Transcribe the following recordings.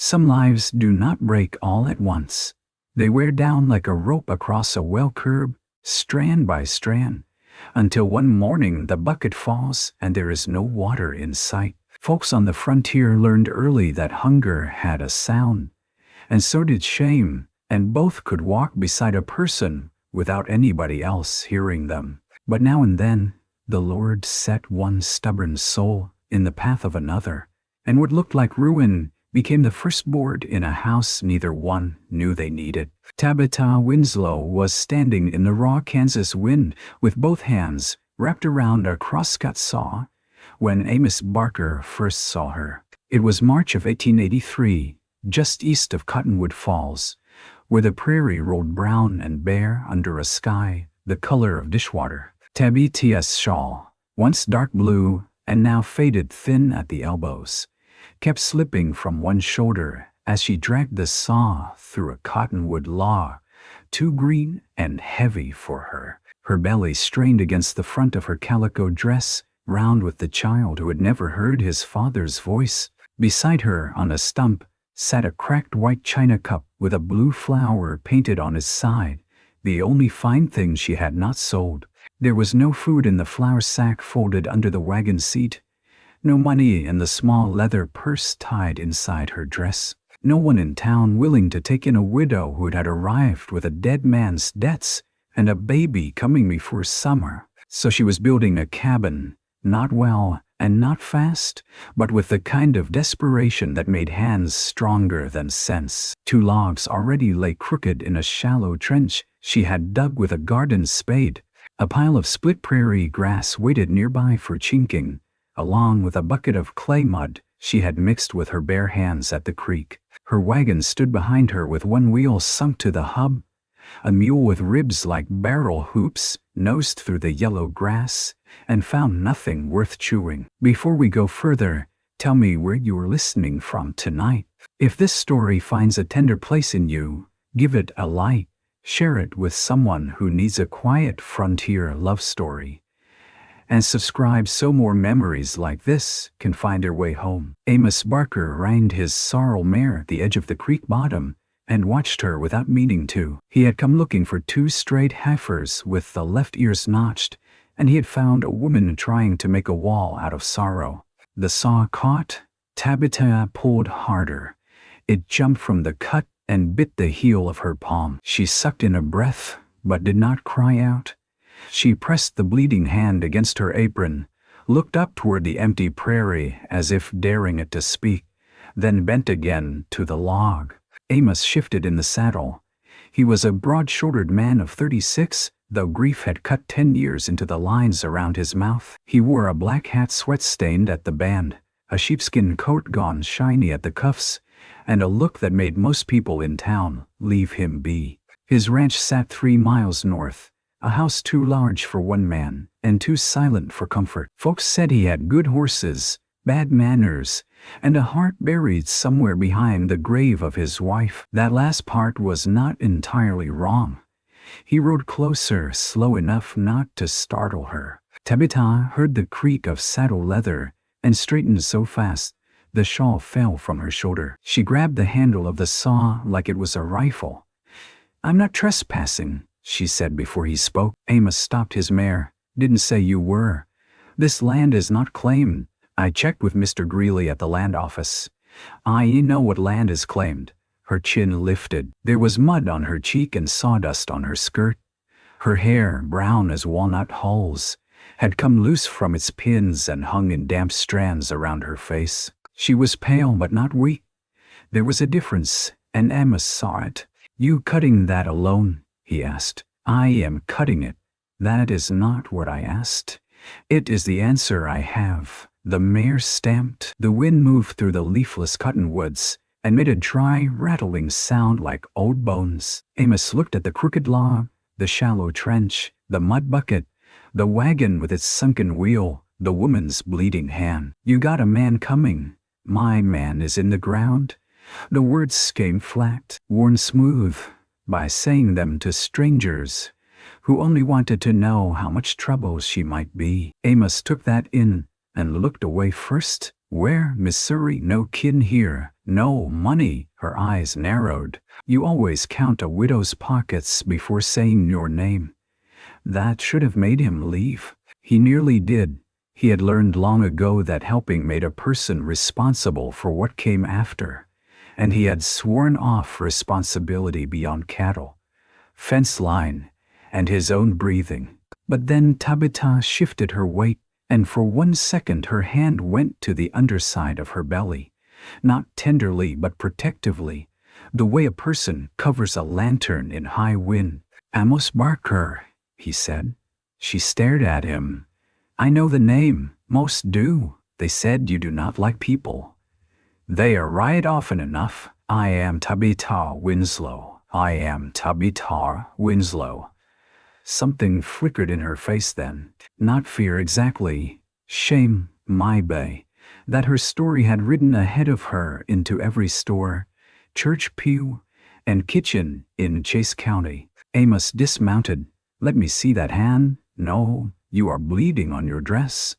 Some lives do not break all at once. They wear down like a rope across a well curb, strand by strand, until one morning the bucket falls and there is no water in sight. Folks on the frontier learned early that hunger had a sound, and so did shame, and both could walk beside a person without anybody else hearing them. But now and then, the Lord set one stubborn soul in the path of another, and what looked like ruin became the first board in a house neither one knew they needed. Tabitha Winslow was standing in the raw Kansas wind with both hands wrapped around a crosscut saw when Amos Barker first saw her. It was March of 1883, just east of Cottonwood Falls, where the prairie rolled brown and bare under a sky the color of dishwater. Tabitha's shawl, once dark blue and now faded thin at the elbows, kept slipping from one shoulder as she dragged the saw through a cottonwood log, too green and heavy for her. Her belly strained against the front of her calico dress, round with the child who had never heard his father's voice. Beside her, on a stump, sat a cracked white china cup with a blue flower painted on its side, the only fine thing she had not sold. There was no food in the flour sack folded under the wagon seat, no money in the small leather purse tied inside her dress. No one in town willing to take in a widow who had arrived with a dead man's debts and a baby coming before summer. So she was building a cabin, not well and not fast, but with the kind of desperation that made hands stronger than sense. 2 logs already lay crooked in a shallow trench she had dug with a garden spade. A pile of split prairie grass waited nearby for chinking, along with a bucket of clay mud she had mixed with her bare hands at the creek. Her wagon stood behind her with one wheel sunk to the hub. A mule with ribs like barrel hoops nosed through the yellow grass and found nothing worth chewing. Before we go further, tell me where you are listening from tonight. If this story finds a tender place in you, give it a like. Share it with someone who needs a quiet frontier love story. And subscribe so more memories like this can find their way home. Amos Barker reined his sorrel mare at the edge of the creek bottom and watched her without meaning to. He had come looking for 2 straight heifers with the left ears notched, and he had found a woman trying to make a wall out of sorrow. The saw caught. Tabitha pulled harder. It jumped from the cut and bit the heel of her palm. She sucked in a breath, but did not cry out. She pressed the bleeding hand against her apron, looked up toward the empty prairie as if daring it to speak, then bent again to the log. Amos shifted in the saddle. He was a broad-shouldered man of 36, though grief had cut 10 years into the lines around his mouth. He wore a black hat sweat-stained at the band, a sheepskin coat gone shiny at the cuffs, and a look that made most people in town leave him be. His ranch sat 3 miles north, a house too large for one man and too silent for comfort. Folks said he had good horses, bad manners, and a heart buried somewhere behind the grave of his wife. That last part was not entirely wrong. He rode closer, slow enough not to startle her. Tabitha heard the creak of saddle leather and straightened so fast the shawl fell from her shoulder. She grabbed the handle of the saw like it was a rifle. "I'm not trespassing," she said before he spoke. Amos stopped his mare. "Didn't say you were. This land is not claimed. I checked with Mr. Greeley at the land office. I know what land is claimed." Her chin lifted. There was mud on her cheek and sawdust on her skirt. Her hair, brown as walnut hulls, had come loose from its pins and hung in damp strands around her face. She was pale but not weak. There was a difference, and Amos saw it. "You cutting that alone?" he asked. "I am cutting it. That is not what I asked. It is the answer I have." The mare stamped. The wind moved through the leafless cottonwoods and made a dry, rattling sound like old bones. Amos looked at the crooked log, the shallow trench, the mud bucket, the wagon with its sunken wheel, the woman's bleeding hand. "You got a man coming. My man is in the ground." The words came flat, worn smooth by saying them to strangers who only wanted to know how much trouble she might be. Amos took that in and looked away first, Where, Missouri? No kin here. No money. Her eyes narrowed. You always count a widow's pockets before saying your name. That should have made him leave. He nearly did. He had learned long ago that helping made a person responsible for what came after, and he had sworn off responsibility beyond cattle, fence line, and his own breathing. But then Tabitha shifted her weight, and for 1 second her hand went to the underside of her belly, not tenderly but protectively, the way a person covers a lantern in high wind. Amos Barker, he said. She stared at him. I know the name. Most do. They said you do not like people. They are right often enough. I am Tabitha Winslow. I am Tabitha Winslow. Something flickered in her face then. Not fear exactly. Shame, my bay, that her story had ridden ahead of her into every store, church pew, and kitchen in Chase County. Amos dismounted. Let me see that hand. No, you are bleeding on your dress.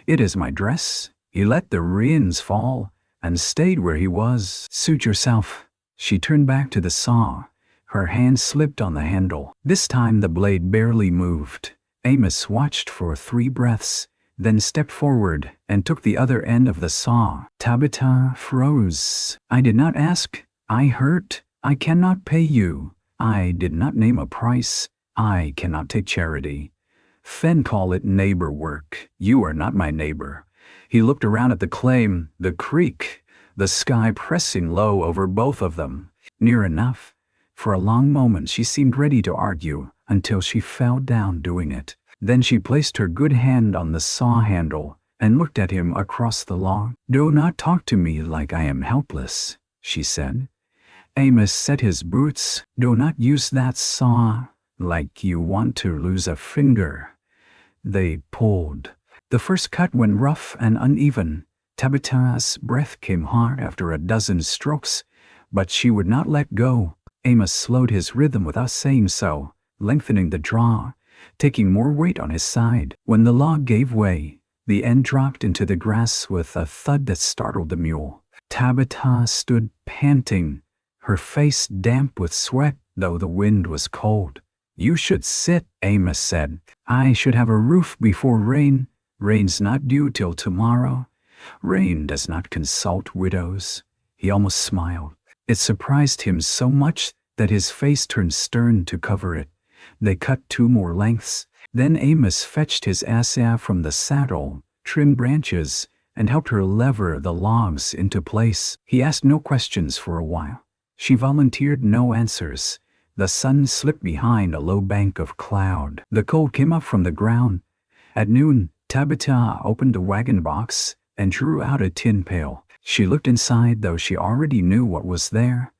It is my dress. He let the reins fall and stayed where he was. Suit yourself. She turned back to the saw. Her hand slipped on the handle. This time the blade barely moved. Amos watched for 3 breaths, then stepped forward and took the other end of the saw. Tabitha froze. I did not ask. I hurt. I cannot pay you. I did not name a price. I cannot take charity. Fen call it neighbor work. You are not my neighbor. He looked around at the claim, the creek, the sky pressing low over both of them. Near enough. For a long moment she seemed ready to argue, until she fell down doing it. Then she placed her good hand on the saw handle and looked at him across the lawn. Do not talk to me like I am helpless, she said. Amos set his boots. Do not use that saw like you want to lose a finger. They pulled. The first cut went rough and uneven. Tabitha's breath came hard after a dozen strokes, but she would not let go. Amos slowed his rhythm without saying so, lengthening the draw, taking more weight on his side. When the log gave way, the end dropped into the grass with a thud that startled the mule. Tabitha stood panting, her face damp with sweat, though the wind was cold. You should sit, Amos said. I should have a roof before rain. Rain's not due till tomorrow. Rain does not consult widows. He almost smiled. It surprised him so much that his face turned stern to cover it. They cut 2 more lengths. Then Amos fetched his assa from the saddle, trimmed branches, and helped her lever the logs into place. He asked no questions for a while. She volunteered no answers. The sun slipped behind a low bank of cloud. The cold came up from the ground. At noon, Tabitha opened a wagon box and drew out a tin pail. She looked inside, though she already knew what was there.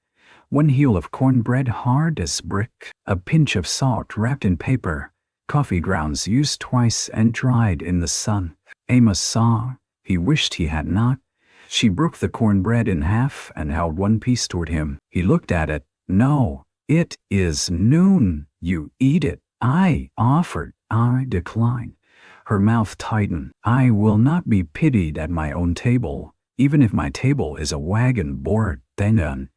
1 heel of cornbread hard as brick, a pinch of salt wrapped in paper, coffee grounds used twice and dried in the sun. Amos saw. He wished he had not. She broke the cornbread in half and held 1 piece toward him. He looked at it. No. It is noon. You eat it. I offered. I declined. Her mouth tightened. I will not be pitied at my own table, even if my table is a wagon board. Then,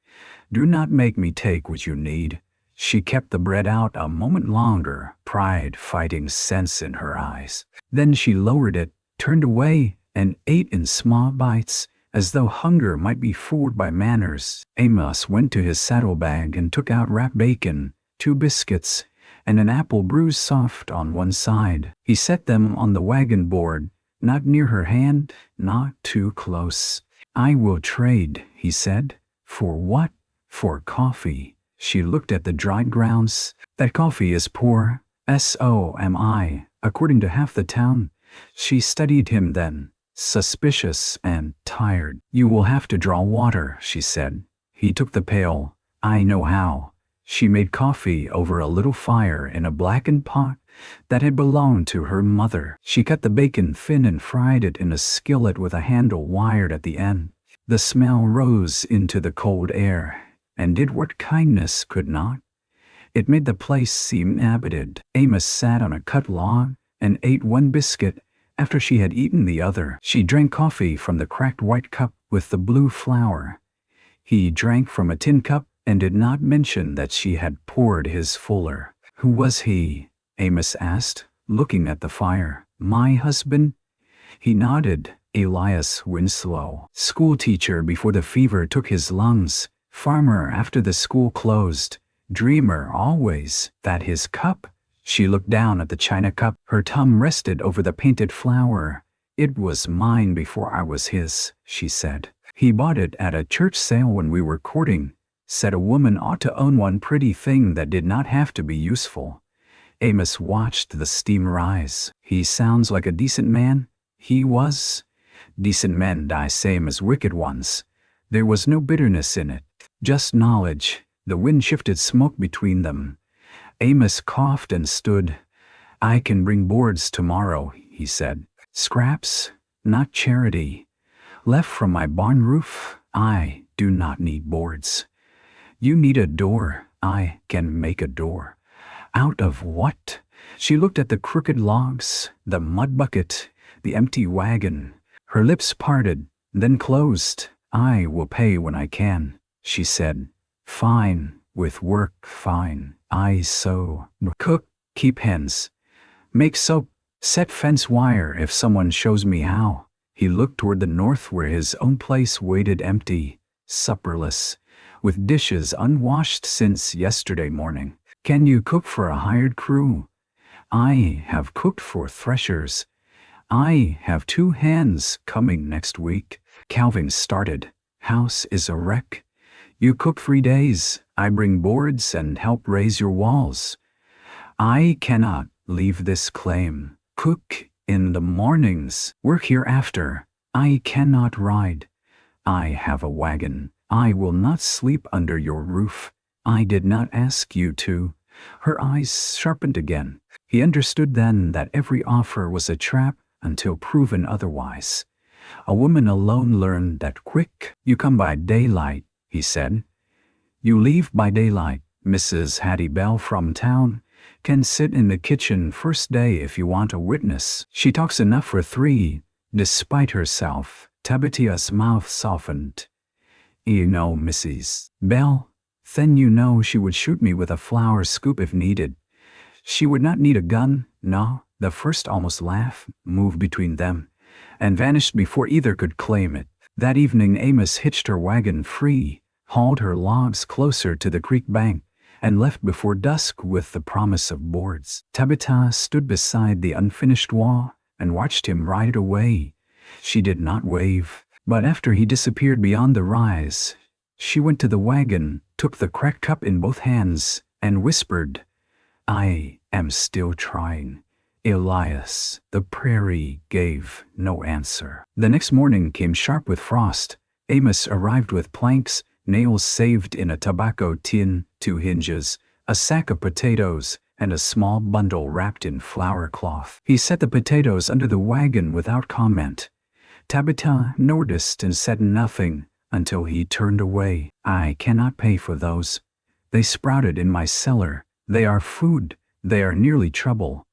do not make me take what you need. She kept the bread out a moment longer, pride fighting sense in her eyes. Then she lowered it, turned away, and ate in small bites, as though hunger might be fooled by manners. Amos went to his saddlebag and took out wrapped bacon, 2 biscuits, and an apple bruised soft on one side. He set them on the wagon board, not near her hand, not too close. I will trade, he said. For what? For coffee. She looked at the dried grounds. That coffee is poor. S-O-M-I, according to half the town. She studied him then, suspicious and tired. You will have to draw water, she said. He took the pail. I know how. She made coffee over a little fire in a blackened pot that had belonged to her mother. She cut the bacon thin and fried it in a skillet with a handle wired at the end. The smell rose into the cold air and did what kindness could not. It made the place seem inhabited. Amos sat on a cut log and ate 1 biscuit After she had eaten the other, she drank coffee from the cracked white cup with the blue flower. He drank from a tin cup and did not mention that she had poured his fuller. Who was he? Amos asked, looking at the fire. My husband? He nodded. Elias Winslow. Schoolteacher before the fever took his lungs. Farmer after the school closed. Dreamer always. That his cup? She looked down at the china cup. Her thumb rested over the painted flower. It was mine before I was his, she said. He bought it at a church sale when we were courting. Said a woman ought to own one pretty thing that did not have to be useful. Amos watched the steam rise. He sounds like a decent man. He was. Decent men die same as wicked ones. There was no bitterness in it, just knowledge. The wind shifted smoke between them. Amos coughed and stood. I can bring boards tomorrow, he said. Scraps, not charity. Left from my barn roof. I do not need boards. You need a door. I can make a door. Out of what? She looked at the crooked logs, the mud bucket, the empty wagon. Her lips parted, then closed. I will pay when I can, she said. Fine, with work, fine. I sew, cook, keep hens, make soap, set fence wire if someone shows me how. He looked toward the north where his own place waited empty, supperless, with dishes unwashed since yesterday morning. Can you cook for a hired crew? I have cooked for threshers. I have 2 hands coming next week. Calving started. House is a wreck. You cook 3 days. I bring boards and help raise your walls. I cannot leave this claim. Cook in the mornings. Work hereafter. I cannot ride. I have a wagon. I will not sleep under your roof. I did not ask you to. Her eyes sharpened again. He understood then that every offer was a trap until proven otherwise. A woman alone learned that quick. You come by daylight, he said. You leave by daylight. Mrs. Hattie Bell from town can sit in the kitchen first day if you want a witness. She talks enough for 3, despite herself. Tabitha's mouth softened. You know, Mrs. Bell, then you know she would shoot me with a flour scoop if needed. She would not need a gun, no. The first almost laugh moved between them and vanished before either could claim it. That evening Amos hitched her wagon free, hauled her logs closer to the creek bank, and left before dusk with the promise of boards. Tabitha stood beside the unfinished wall and watched him ride away. She did not wave, but after he disappeared beyond the rise, she went to the wagon, took the cracked cup in both hands, and whispered, I am still trying. Elias, the prairie gave no answer. The next morning came sharp with frost. Amos arrived with planks, nails saved in a tobacco tin, 2 hinges, a sack of potatoes, and a small bundle wrapped in flour cloth. He set the potatoes under the wagon without comment. Tabitha noticed and said nothing until he turned away. I cannot pay for those. They sprouted in my cellar. They are food. They are nearly trouble.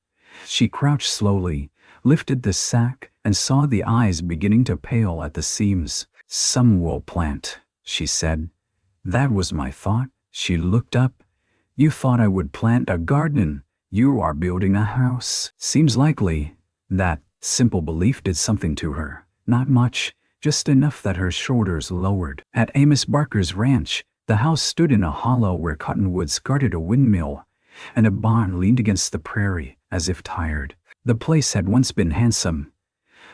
She crouched slowly, lifted the sack, and saw the eyes beginning to pale at the seams. Some will plant, she said. That was my thought. She looked up. You thought I would plant a garden. You are building a house. Seems likely. That simple belief did something to her. Not much, just enough that her shoulders lowered. At Amos Barker's ranch, the house stood in a hollow where cottonwoods guarded a windmill, and a barn leaned against the prairie, as if tired. The place had once been handsome.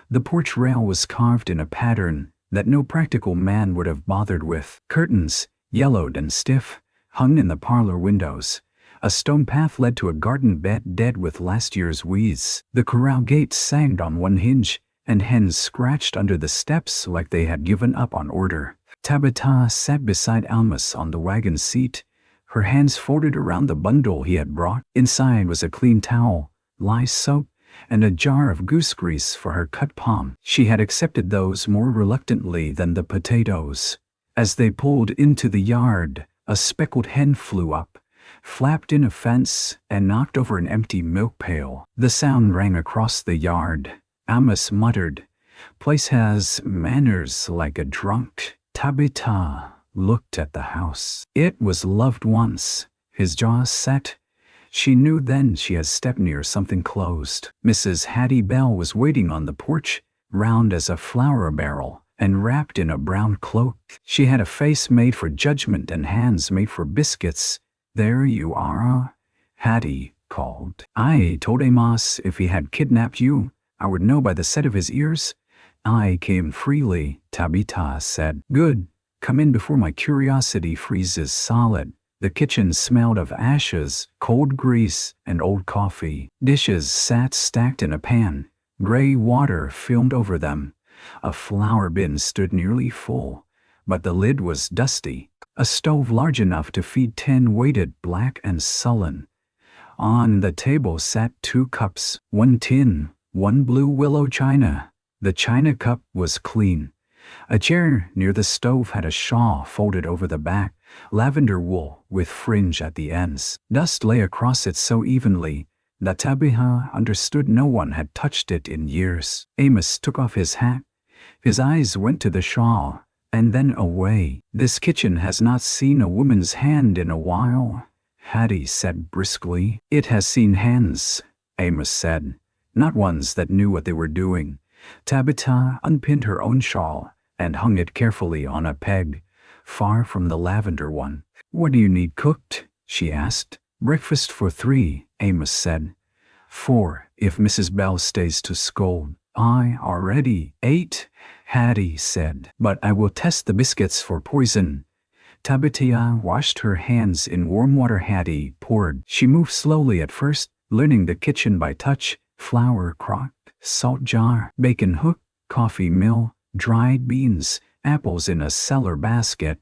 The porch rail was carved in a pattern that no practical man would have bothered with. Curtains, yellowed and stiff, hung in the parlor windows. A stone path led to a garden bed dead with last year's weeds. The corral gate sagged on one hinge, and hens scratched under the steps like they had given up on order. Tabitha sat beside Almus on the wagon seat, her hands folded around the bundle he had brought. Inside was a clean towel, lye soap, and a jar of goose grease for her cut palm. She had accepted those more reluctantly than the potatoes. As they pulled into the yard, a speckled hen flew up, flapped in a fence, and knocked over an empty milk pail. The sound rang across the yard. Amos muttered. Place has manners like a drunk. Tabitha looked at the house. It was loved once. His jaws set. She knew then she had stepped near something closed. Mrs. Hattie Bell was waiting on the porch, round as a flour barrel, and wrapped in a brown cloak. She had a face made for judgment and hands made for biscuits. "There you are," Hattie called. "I told Amos if he had kidnapped you, I would know by the set of his ears." "I came freely," Tabitha said. "Good. Come in before my curiosity freezes solid." The kitchen smelled of ashes, cold grease, and old coffee. Dishes sat stacked in a pan. Gray water filmed over them. A flour bin stood nearly full, but the lid was dusty. A stove large enough to feed 10 waited, black and sullen. On the table sat 2 cups, 1 tin, 1 blue willow china. The china cup was clean. A chair near the stove had a shawl folded over the back, lavender wool with fringe at the ends. Dust lay across it so evenly that Tabitha understood no one had touched it in years. Amos took off his hat. His eyes went to the shawl, and then away. "This kitchen has not seen a woman's hand in a while," Hattie said briskly. "It has seen hands," Amos said, "not ones that knew what they were doing." Tabitha unpinned her own shawl and hung it carefully on a peg, far from the lavender one. "What do you need cooked?" she asked. "Breakfast for 3, Amos said. 4, if Mrs. Bell stays to scold." "I already ate," Hattie said. "But I will test the biscuits for poison." Tabitha washed her hands in warm water Hattie poured. She moved slowly at first, learning the kitchen by touch. Flour crock, salt jar, bacon hook, coffee mill, dried beans, apples in a cellar basket,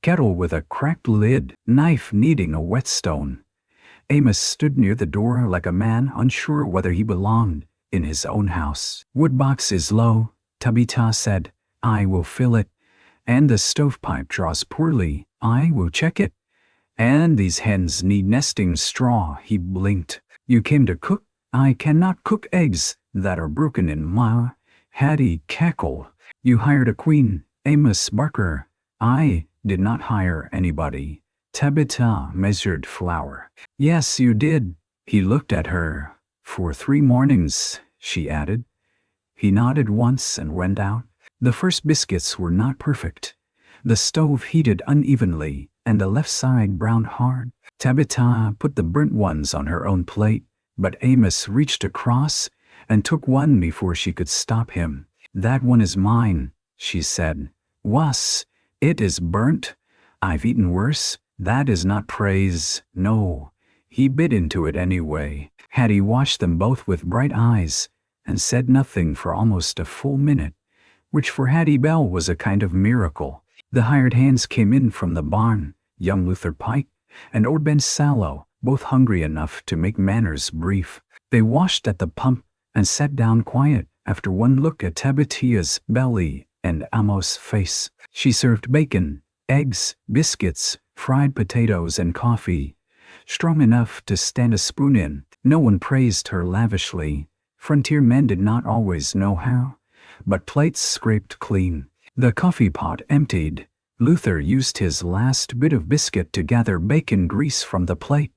kettle with a cracked lid, knife needing a whetstone. Amos stood near the door like a man unsure whether he belonged in his own house. "Woodbox is low," Tabitha said. "I will fill it. And the stovepipe draws poorly. I will check it. And these hens need nesting straw." He blinked. "You came to cook?" "I cannot cook eggs that are broken in ma," Hattie cackled. "You hired a queen, Amos Barker." "I did not hire anybody." Tabitha measured flour. "Yes, you did." He looked at her. "For 3 mornings, she added. He nodded once and went out. The first biscuits were not perfect. The stove heated unevenly, and the left side browned hard. Tabitha put the burnt ones on her own plate, but Amos reached across and took one before she could stop him. "That one is mine," she said. "Was, it is burnt. I've eaten worse. That is not praise, no." He bit into it anyway. Hattie watched them both with bright eyes and said nothing for almost a full minute, which for Hattie Bell was a kind of miracle. The hired hands came in from the barn, young Luther Pike and old Ben Sallow, both hungry enough to make manners brief. They washed at the pump and sat down quiet after one look at Tabitha's belly and Amos' face. She served bacon, eggs, biscuits, fried potatoes and coffee, strong enough to stand a spoon in. No one praised her lavishly. Frontier men did not always know how, but plates scraped clean. The coffee pot emptied. Luther used his last bit of biscuit to gather bacon grease from the plate,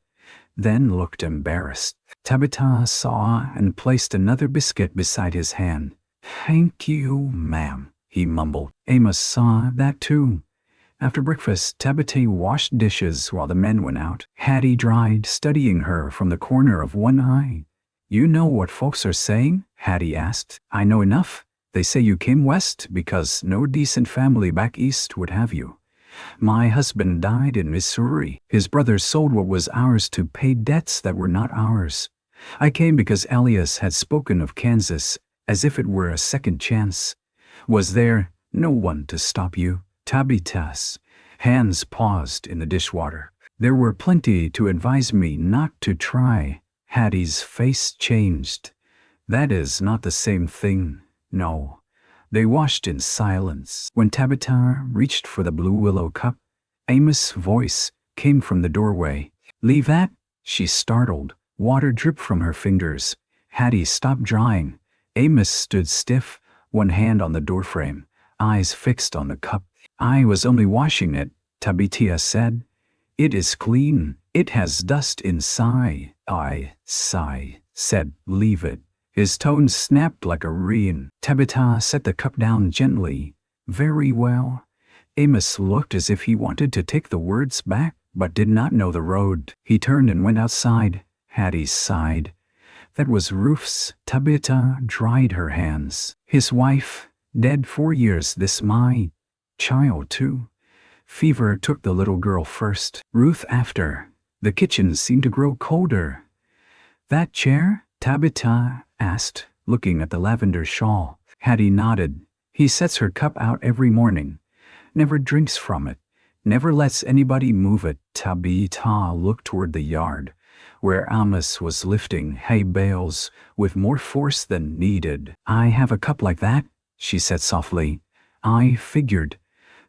then looked embarrassed. Tabitha saw and placed another biscuit beside his hand. "Thank you, ma'am," he mumbled. Amos saw that too. After breakfast, Tabitha washed dishes while the men went out. Hattie dried, studying her from the corner of one eye. "You know what folks are saying?" Hattie asked. "I know enough. They say you came west because no decent family back east would have you. My husband died in Missouri. His brothers sold what was ours to pay debts that were not ours. I came because Elias had spoken of Kansas as if it were a second chance. Was there no one to stop you?" Tabitha's hands paused in the dishwater. "There were plenty to advise me not to try." Hattie's face changed. "That is not the same thing, no." They washed in silence. When Tabitha reached for the blue willow cup, Amos' voice came from the doorway. "Leave that," she startled. Water dripped from her fingers. Hattie stopped drying Amos stood stiff, one hand on the doorframe, eyes fixed on the cup. "I was only washing it," Tabitha said. "It is clean. It has dust inside." "I sigh," said, "Leave it." His tone snapped like a rein. Tabitha set the cup down gently. "Very well." Amos looked as if he wanted to take the words back, but did not know the road. He turned and went outside. Hattie sighed. "That was Ruth's." Tabitha dried her hands. "His wife, dead 4 years this my child too. Fever took the little girl first, Ruth after." The kitchen seemed to grow colder. "That chair?" Tabitha asked, looking at the lavender shawl. Hattie nodded. "He sets her cup out every morning. Never drinks from it. Never lets anybody move it." Tabitha looked toward the yard, where Amos was lifting hay bales with more force than needed. "I have a cup like that," she said softly. "I figured.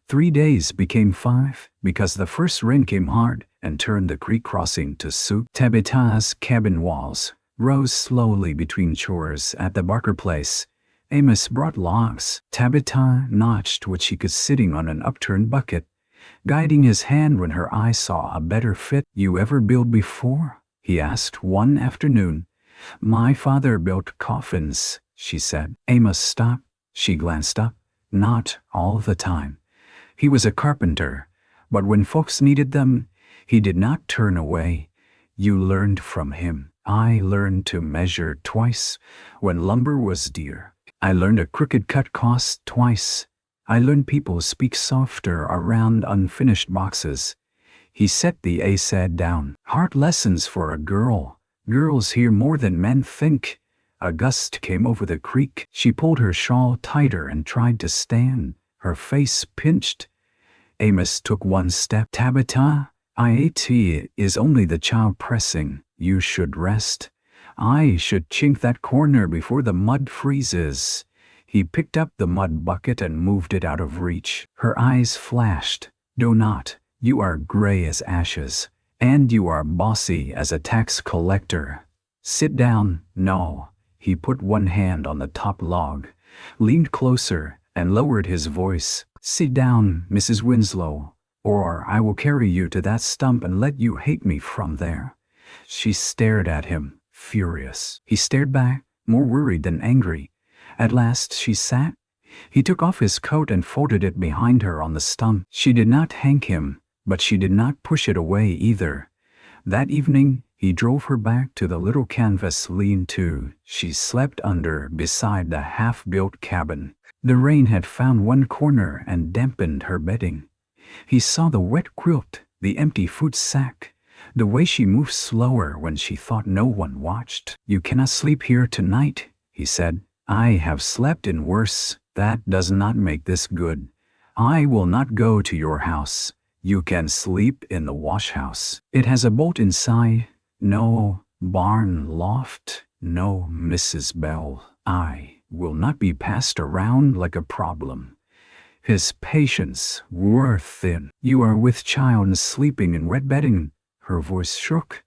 3 days became 5 because the first rain came hard and turned the creek crossing to soup." Tabitha's cabin walls rose slowly between chores at the Barker place. Amos brought logs. Tabitha notched what she could sitting on an upturned bucket, guiding his hand when her eye saw a better fit. "You ever build before?" he asked one afternoon. "My father built coffins," she said. Amos stopped. She glanced up. "Not all the time. He was a carpenter, but when folks needed them, he did not turn away. You learned from him." "I learned to measure twice when lumber was dear. I learned a crooked cut cost twice. I learned people speak softer around unfinished boxes." He set the ace down. "Hard lessons for a girl. Girls hear more than men think." A gust came over the creek. She pulled her shawl tighter and tried to stand, her face pinched. Amos took one step. "Tabitha, it is only the child pressing. You should rest. I should chink that corner before the mud freezes." He picked up the mud bucket and moved it out of reach. Her eyes flashed. "Do not. You are gray as ashes, and you are bossy as a tax collector. Sit down." "No." He put one hand on the top log, leaned closer, and lowered his voice. "Sit down, Mrs. Winslow, or I will carry you to that stump and let you hate me from there." She stared at him, furious. He stared back, more worried than angry. At last she sat. He took off his coat and folded it behind her on the stump. She did not hank him, but she did not push it away either. That evening, he drove her back to the little canvas lean-to she slept under beside the half-built cabin. The rain had found one corner and dampened her bedding. He saw the wet quilt, the empty food sack, the way she moved slower when she thought no one watched. "You cannot sleep here tonight," he said. "I have slept in worse. That does not make this good. I will not go to your house. You can sleep in the wash house. It has a bolt inside. No barn loft. No Mrs. Bell. I will not be passed around like a problem." His patience wore thin. "You are with child and sleeping in wet bedding." Her voice shook.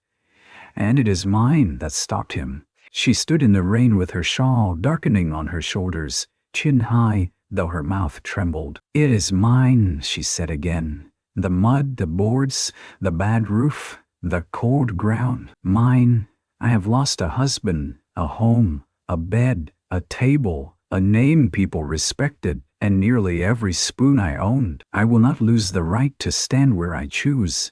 "And it is mine that stopped him." She stood in the rain with her shawl darkening on her shoulders, chin high, though her mouth trembled. "It is mine," she said again. "The mud, the boards, the bad roof, the cold ground. Mine. I have lost a husband, a home, a bed, a table, a name people respected, and nearly every spoon I owned. I will not lose the right to stand where I choose."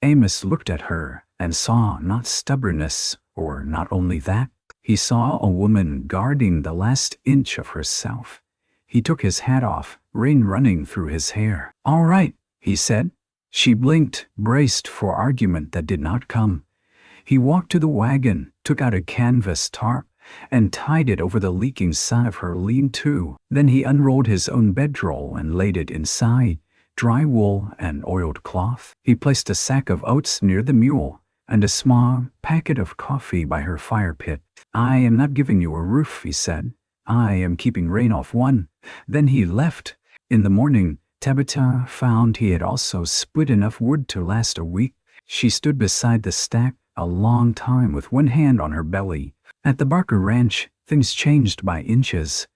Amos looked at her and saw not stubbornness, or not only that. He saw a woman guarding the last inch of herself. He took his hat off, rain running through his hair. "All right," he said. She blinked, braced for argument that did not come. He walked to the wagon, took out a canvas tarp, and tied it over the leaking side of her lean-to. Then he unrolled his own bedroll and laid it inside, dry wool and oiled cloth. He placed a sack of oats near the mule and a small packet of coffee by her fire pit. "I am not giving you a roof," he said. "I am keeping rain off one." Then he left. In the morning, Tabitha found he had also split enough wood to last a week. She stood beside the stack a long time with one hand on her belly. At the Barker Ranch, things changed by inches.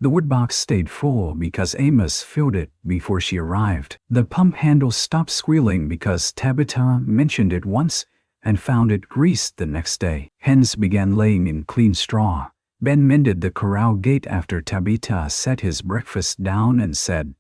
The woodbox stayed full because Amos filled it before she arrived. The pump handle stopped squealing because Tabitha mentioned it once and found it greased the next day. Hens began laying in clean straw. Ben mended the corral gate after Tabitha set his breakfast down and said,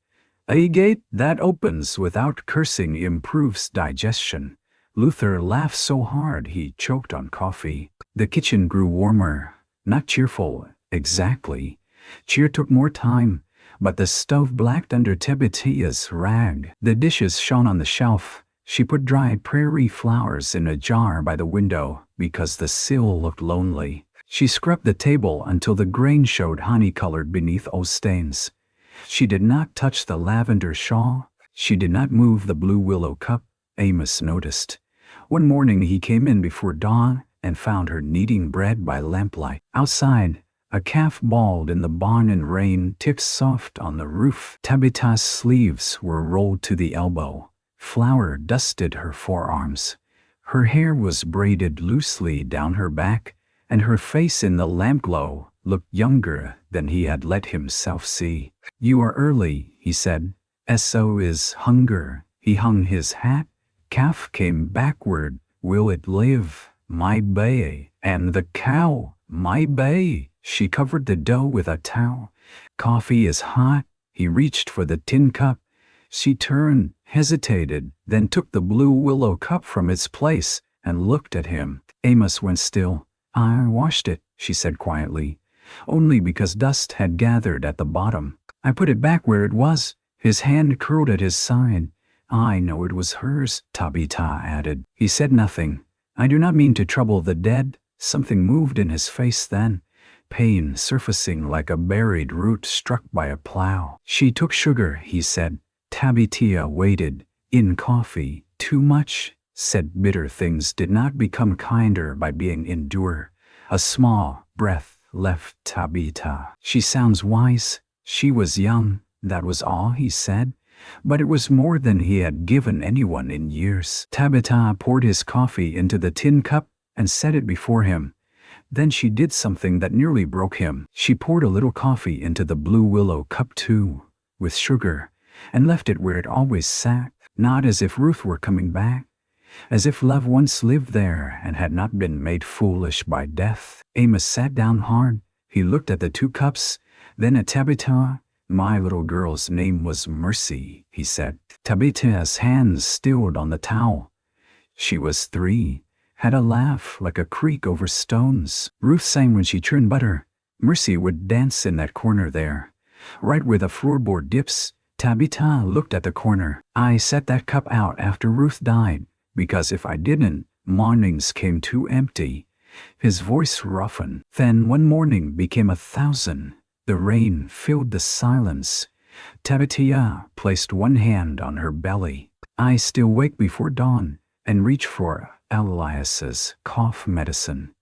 "A gate that opens without cursing improves digestion." Luther laughed so hard he choked on coffee. The kitchen grew warmer, not cheerful, exactly. Cheer took more time, but the stove blacked under Tabitha's rag. The dishes shone on the shelf. She put dried prairie flowers in a jar by the window because the sill looked lonely. She scrubbed the table until the grain showed honey-colored beneath old stains. She did not touch the lavender shawl. She did not move the blue willow cup. Amos noticed. One morning he came in before dawn and found her kneading bread by lamplight. Outside, a calf bawled in the barn and rain ticked soft on the roof. Tabitha's sleeves were rolled to the elbow. Flour dusted her forearms. Her hair was braided loosely down her back, and her face in the lamp glow looked younger than he had let himself see. "You are early," he said. "So is hunger." He hung his hat. Calf came backward. "Will it live, my bay?" And the cow, "My bay." She covered the dough with a towel. "Coffee is hot." He reached for the tin cup. She turned, hesitated, then took the blue willow cup from its place and looked at him. Amos went still. "I washed it," she said quietly, "only because dust had gathered at the bottom. I put it back where it was." His hand curled at his side. "I know it was hers," Tabitha added. He said nothing. "I do not mean to trouble the dead." Something moved in his face then, pain surfacing like a buried root struck by a plow. "She took sugar," he said. Tabitha waited. "In coffee, too much?" Said bitter things did not become kinder by being endured. A small breath left Tabitha. "She sounds wise." She was young, that was all he said. But it was more than he had given anyone in years. Tabitha poured his coffee into the tin cup and set it before him. Then she did something that nearly broke him. She poured a little coffee into the blue willow cup too, with sugar, and left it where it always sat, not as if Ruth were coming back, as if love once lived there and had not been made foolish by death. Amos sat down hard. He looked at the two cups, then at Tabitha. "My little girl's name was Mercy," he said. Tabitha's hands stilled on the towel. She was 3, had a laugh like a creek over stones. Ruth sang when she churned butter. Mercy would dance in that corner there, right where the floorboard dips. Tabitha looked at the corner. "I set that cup out after Ruth died, because if I didn't, mornings came too empty." His voice roughened. Then one morning became 1,000. The rain filled the silence. Tabitha placed one hand on her belly. "I still wake before dawn and reach for Elias's cough medicine.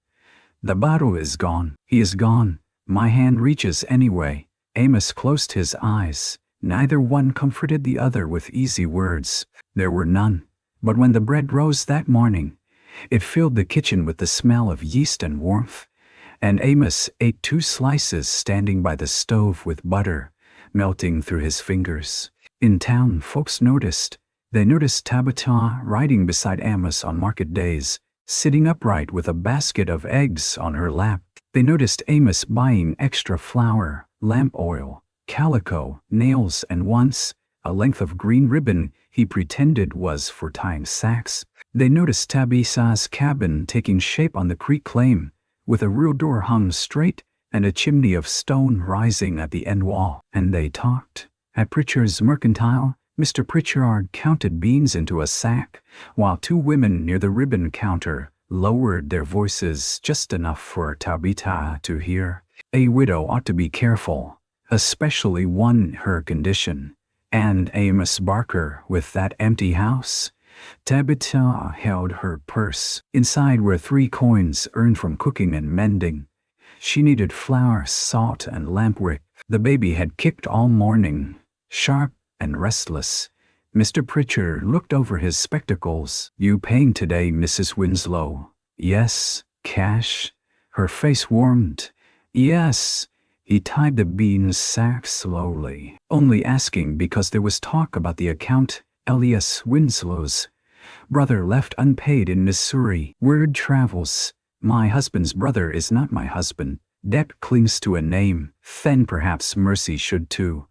The bottle is gone. He is gone. My hand reaches anyway." Amos closed his eyes. Neither one comforted the other with easy words. There were none. But when the bread rose that morning, it filled the kitchen with the smell of yeast and warmth. And Amos ate 2 slices standing by the stove with butter melting through his fingers. In town, folks noticed. They noticed Tabitha riding beside Amos on market days, sitting upright with a basket of eggs on her lap. They noticed Amos buying extra flour, lamp oil, calico, nails, and once, a length of green ribbon he pretended was for tying sacks. They noticed Tabitha's cabin taking shape on the creek claim, with a rear door hung straight and a chimney of stone rising at the end wall. And they talked. At Pritchard's Mercantile, Mr. Pritchard counted beans into a sack, while 2 women near the ribbon counter lowered their voices just enough for Tabitha to hear. A widow ought to be careful, especially one her condition. And Amos Barker with that empty house. Tabitha held her purse. Inside were 3 coins earned from cooking and mending. She needed flour, salt, and lampwick. The baby had kicked all morning, sharp and restless. Mr. Pritchard looked over his spectacles. "You paying today, Mrs. Winslow?" "Yes." "Cash?" Her face warmed. Yes. He tied the bean sack slowly, only asking because there was talk about the account Elias Winslow's brother left unpaid in Missouri. Word travels. My husband's brother is not my husband. Debt clings to a name. Then perhaps mercy should too.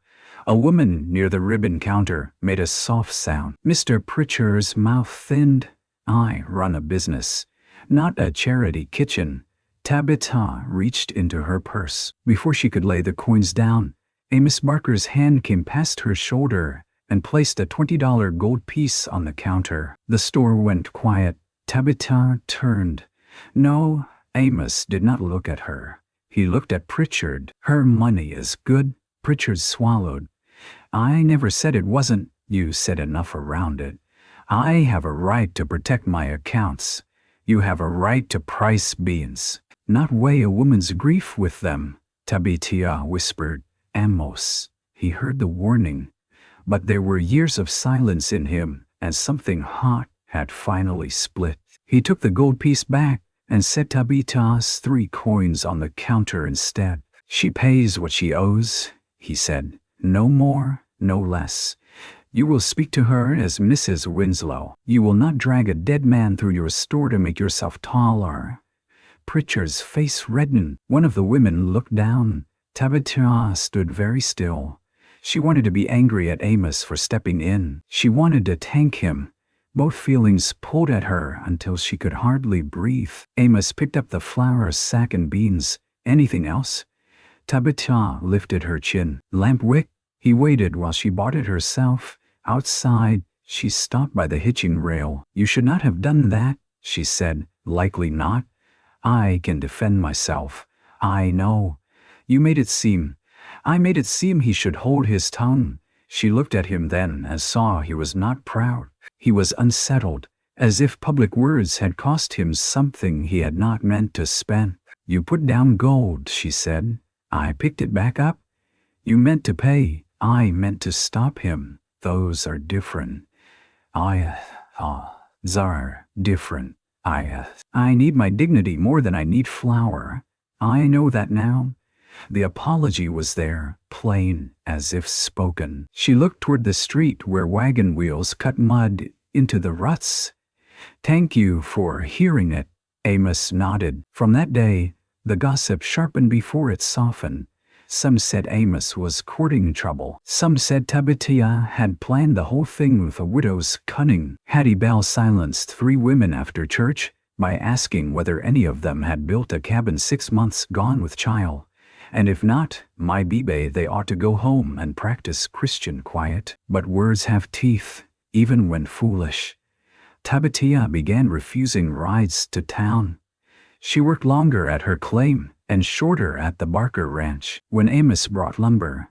A woman near the ribbon counter made a soft sound. Mr. Pritchard's mouth thinned. I run a business, not a charity kitchen. Tabitha reached into her purse. Before she could lay the coins down, Amos Barker's hand came past her shoulder and placed a $20 gold piece on the counter. The store went quiet. Tabitha turned. No, Amos did not look at her. He looked at Pritchard. Her money is good. Pritchard swallowed. I never said it wasn't. You said enough around it. I have a right to protect my accounts. You have a right to price beans, not weigh a woman's grief with them, Tabitha whispered. Amos. He heard the warning, but there were years of silence in him, and something hot had finally split. He took the gold piece back and set Tabitha's 3 coins on the counter instead. She pays what she owes, he said. No more, no less. You will speak to her as Mrs. Winslow. You will not drag a dead man through your store to make yourself taller. Pritchard's face reddened. One of the women looked down. Tabitha stood very still. She wanted to be angry at Amos for stepping in. She wanted to thank him. Both feelings pulled at her until she could hardly breathe. Amos picked up the flour sack and beans. Anything else? Tabitha lifted her chin. Lamp wick? He waited while she bought it herself. Outside, she stopped by the hitching rail. You should not have done that, she said. Likely not. I can defend myself. I know. I made it seem he should hold his tongue. She looked at him then and saw he was not proud. He was unsettled, as if public words had cost him something he had not meant to spend. You put down gold, she said. I picked it back up. You meant to pay. I meant to stop him. Those are different. Are different. I need my dignity more than I need flour. I know that now. The apology was there, plain, as if spoken. She looked toward the street where wagon wheels cut mud into the ruts. Thank you for hearing it. Amos nodded. From that day, the gossip sharpened before it softened. Some said Amos was courting trouble. Some said Tabitha had planned the whole thing with a widow's cunning. Hattie Bell silenced 3 women after church by asking whether any of them had built a cabin 6 months gone with child. And if not, my baby, they ought to go home and practice Christian quiet. But words have teeth, even when foolish. Tabitha began refusing rides to town. She worked longer at her claim and shorter at the Barker Ranch. When Amos brought lumber,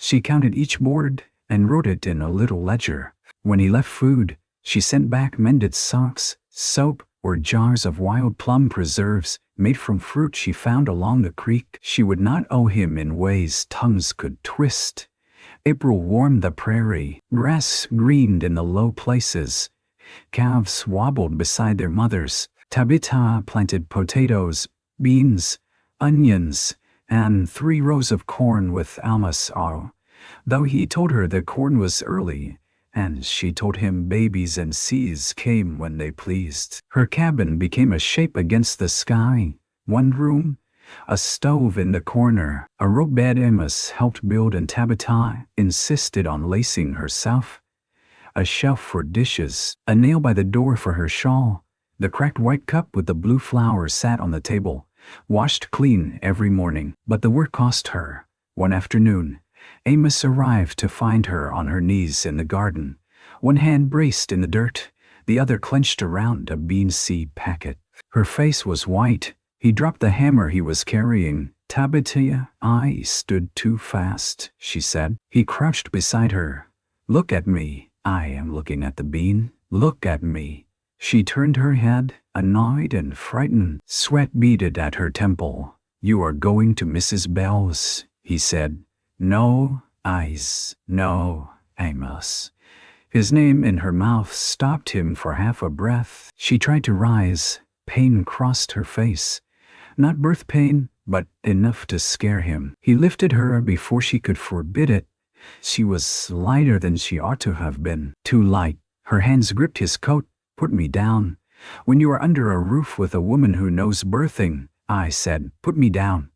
she counted each board and wrote it in a little ledger. When he left food, she sent back mended socks, soap, or jars of wild plum preserves made from fruit she found along the creek. She would not owe him in ways tongues could twist. April warmed the prairie. Grass greened in the low places. Calves wobbled beside their mothers. Tabitha planted potatoes, beans, onions, and 3 rows of corn with almasao, though he told her the corn was early, and she told him babies and seeds came when they pleased. Her cabin became a shape against the sky. 1 room, a stove in the corner, a rope bed Amos helped build, and Tabitha insisted on lacing herself. A shelf for dishes, a nail by the door for her shawl. The cracked white cup with the blue flower sat on the table, washed clean every morning. But the work cost her. One afternoon, Amos arrived to find her on her knees in the garden, one hand braced in the dirt, the other clenched around a bean seed packet. Her face was white. He dropped the hammer he was carrying. Tabitha, I stood too fast, she said. He crouched beside her. Look at me. I am looking at the bean. Look at me. She turned her head, annoyed and frightened. Sweat beaded at her temple. You are going to Mrs. Bell's, he said. No, no, Amos. His name in her mouth stopped him for half a breath. She tried to rise. Pain crossed her face. Not birth pain, but enough to scare him. He lifted her before she could forbid it. She was lighter than she ought to have been. Too light. Her hands gripped his coat. Put me down. When you are under a roof with a woman who knows birthing, I said, put me down.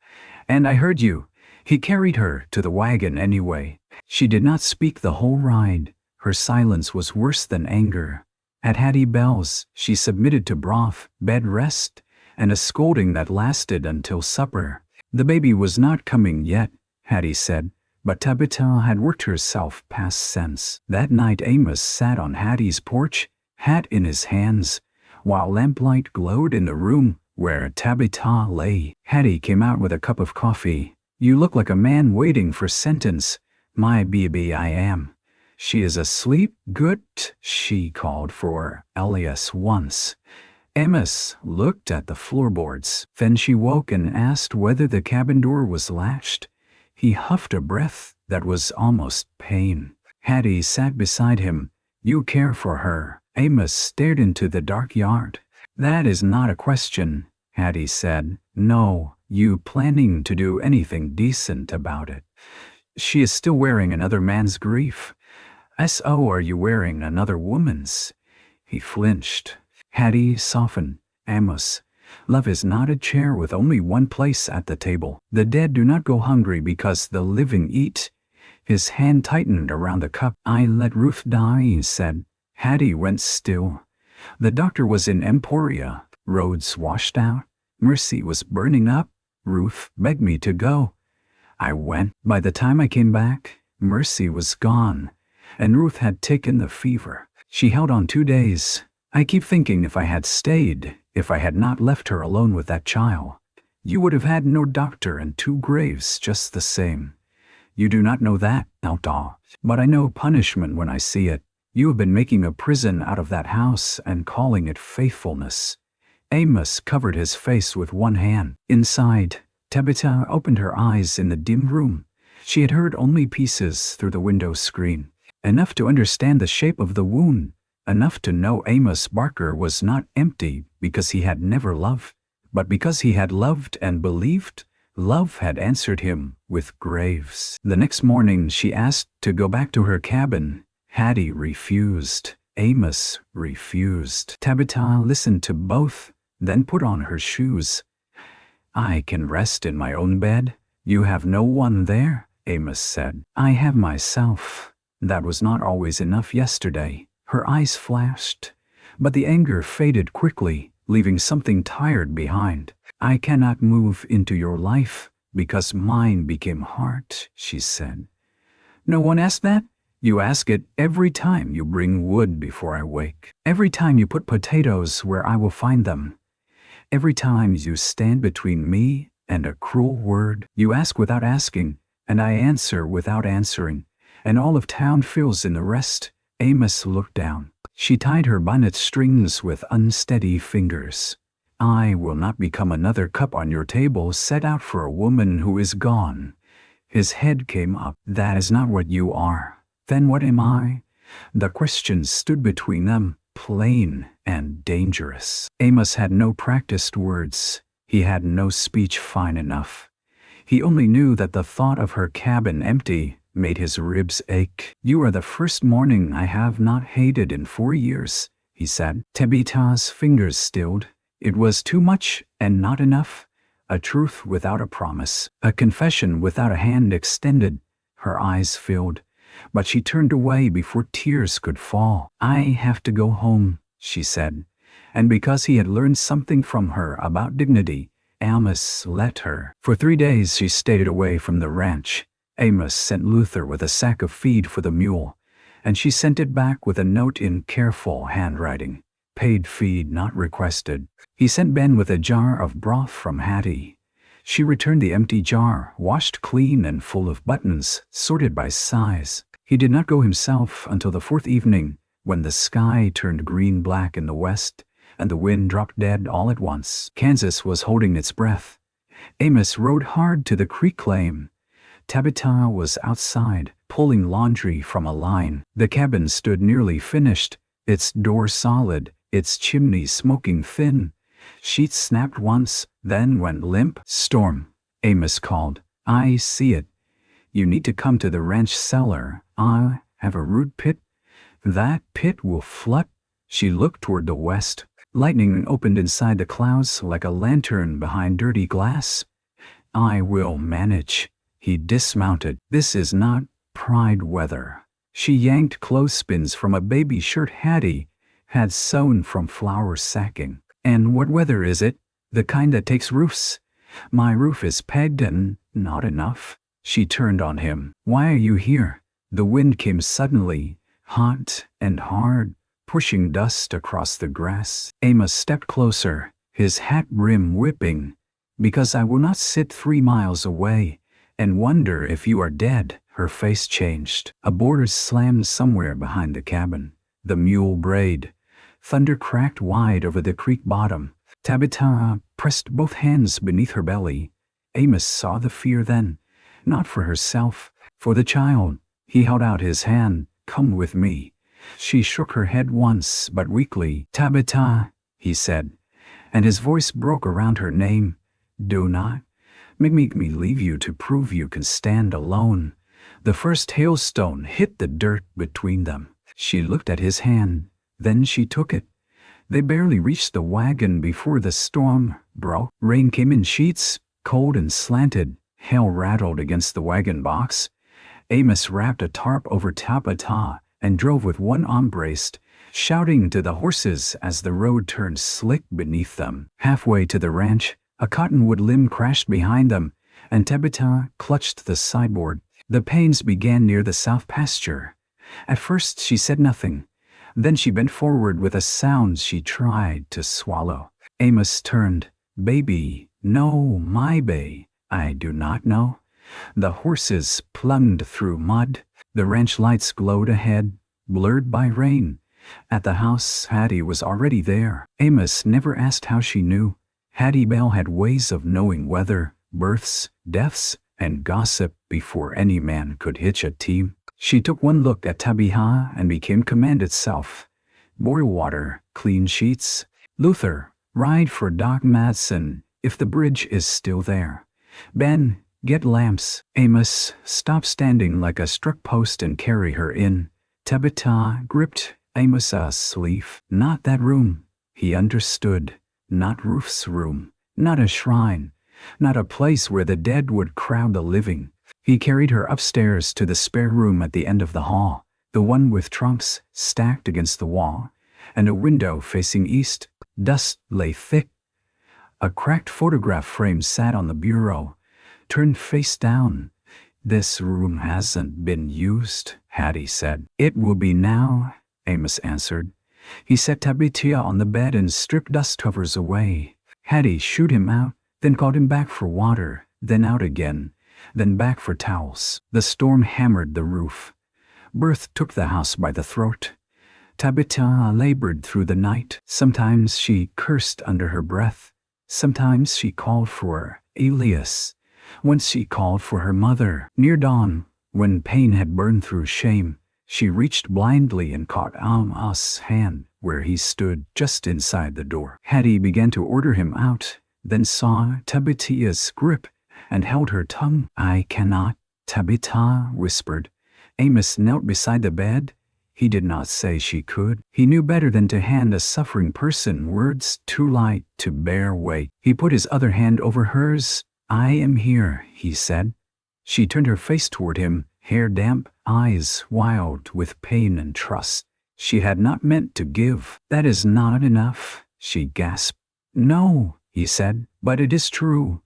And I heard you. He carried her to the wagon anyway. She did not speak the whole ride. Her silence was worse than anger. At Hattie Bell's, she submitted to broth, bed rest, and a scolding that lasted until supper. The baby was not coming yet, Hattie said, but Tabitha had worked herself past sense. That night Amos sat on Hattie's porch, hat in his hands, while lamplight glowed in the room where Tabitha lay. Hattie came out with a cup of coffee. You look like a man waiting for sentence. My baby, I am. She is asleep? Good, she called for Elias once. Amos looked at the floorboards. Then she woke and asked whether the cabin door was latched. He huffed a breath that was almost pain. Hattie sat beside him. You care for her. Amos stared into the dark yard. That is not a question, Hattie said. No, you planning to do anything decent about it? She is still wearing another man's grief. So are you wearing another woman's? He flinched. Hattie softened. Amos, love is not a chair with only one place at the table. The dead do not go hungry because the living eat. His hand tightened around the cup. I let Ruth die, he said. Hattie went still. The doctor was in Emporia. Roads washed out. Mercy was burning up. Ruth begged me to go. I went. By the time I came back, Mercy was gone, and Ruth had taken the fever. She held on 2 days. I keep thinking if I had stayed, if I had not left her alone with that child, you would have had no doctor and 2 graves just the same. You do not know that, Alta, but I know punishment when I see it. You have been making a prison out of that house and calling it faithfulness. Amos covered his face with one hand. Inside, Tabitha opened her eyes in the dim room. She had heard only pieces through the window screen, enough to understand the shape of the wound, enough to know Amos Barker was not empty because he had never loved, but because he had loved and believed. Love had answered him with graves. The next morning she asked to go back to her cabin. Hattie refused. Amos refused. Tabitha listened to both, then put on her shoes. I can rest in my own bed. You have no one there, Amos said. I have myself. That was not always enough yesterday. Her eyes flashed, but the anger faded quickly, leaving something tired behind. I cannot move into your life because mine became hard, she said. No one asked that? You ask it every time you bring wood before I wake. Every time you put potatoes where I will find them. Every time you stand between me and a cruel word. You ask without asking, and I answer without answering, and all of town fills in the rest. Amos looked down. She tied her bonnet strings with unsteady fingers. I will not become another cup on your table set out for a woman who is gone. His head came up. That is not what you are. Then what am I? The question stood between them, plain and dangerous. Amos had no practiced words. He had no speech fine enough. He only knew that the thought of her cabin empty made his ribs ache. You are the first morning I have not hated in 4 years, he said. Tabitha's fingers stilled. It was too much and not enough. A truth without a promise. A confession without a hand extended. Her eyes filled, but she turned away before tears could fall. I have to go home, she said. And because he had learned something from her about dignity, Amos let her. For 3 days she stayed away from the ranch. Amos sent Luther with a sack of feed for the mule, and she sent it back with a note in careful handwriting. Paid feed not requested. He sent Ben with a jar of broth from Hattie. She returned the empty jar, washed clean and full of buttons, sorted by size. He did not go himself until the 4th evening, when the sky turned green-black in the west, and the wind dropped dead all at once. Kansas was holding its breath. Amos rode hard to the creek claim. Tabitha was outside, pulling laundry from a line. The cabin stood nearly finished, its door solid, its chimney smoking thin. Sheets snapped once, then went limp. Storm. Amos called. I see it. You need to come to the ranch cellar. I have a root pit. That pit will flood. She looked toward the west. Lightning opened inside the clouds like a lantern behind dirty glass. I will manage. He dismounted. This is not pride weather. She yanked clothespins from a baby shirt Hattie had sewn from flour sacking. And what weather is it? The kind that takes roofs. My roof is pegged and not enough. She turned on him. Why are you here? The wind came suddenly, hot and hard, pushing dust across the grass. Amos stepped closer, his hat brim whipping. Because I will not sit 3 miles away and wonder if you are dead. Her face changed. A boarder slammed somewhere behind the cabin. The mule brayed. Thunder cracked wide over the creek bottom. Tabitha pressed both hands beneath her belly. Amos saw the fear then, not for herself, for the child. He held out his hand. Come with me. She shook her head once, but weakly. Tabitha, he said, and his voice broke around her name. Do not make me leave you to prove you can stand alone. The first hailstone hit the dirt between them. She looked at his hand, then she took it. They barely reached the wagon before the storm broke. Rain came in sheets, cold and slanted. Hail rattled against the wagon box. Amos wrapped a tarp over Tabitha and drove with one arm braced, shouting to the horses as the road turned slick beneath them. Halfway to the ranch, a cottonwood limb crashed behind them, and Tabitha clutched the sideboard. The pains began near the south pasture. At first she said nothing. Then she bent forward with a sound she tried to swallow. Amos turned. Baby, no, my bay. I do not know. The horses plunged through mud. The ranch lights glowed ahead, blurred by rain. At the house, Hattie was already there. Amos never asked how she knew. Hattie Bell had ways of knowing weather, births, deaths, and gossip before any man could hitch a team. She took one look at Tabitha and became command itself. Boil water, clean sheets. Luther, ride for Doc Madsen if the bridge is still there. Ben, get lamps. Amos, stop standing like a struck post and carry her in. Tabitha gripped Amos' sleeve. Not that room. He understood. Not Ruth's room. Not a shrine. Not a place where the dead would crowd the living. He carried her upstairs to the spare room at the end of the hall, the one with trunks stacked against the wall, and a window facing east. Dust lay thick. A cracked photograph frame sat on the bureau, turned face down. This room hasn't been used, Hattie said. It will be now, Amos answered. He set Tabitha on the bed and stripped dust covers away. Hattie shooed him out, then called him back for water, then out again, then back for towels. The storm hammered the roof. Birth took the house by the throat. Tabitha labored through the night. Sometimes she cursed under her breath. Sometimes she called for Elias. Once she called for her mother. Near dawn, when pain had burned through shame, she reached blindly and caught Amos' hand where he stood just inside the door. Hattie began to order him out, then saw Tabitha's grip and held her tongue. I cannot, Tabitha whispered. Amos knelt beside the bed. He did not say she could. He knew better than to hand a suffering person words too light to bear weight. He put his other hand over hers. I am here, he said. She turned her face toward him, hair damp, eyes wild with pain and trust. She had not meant to give. That is not enough, she gasped. No, he said, but it is true.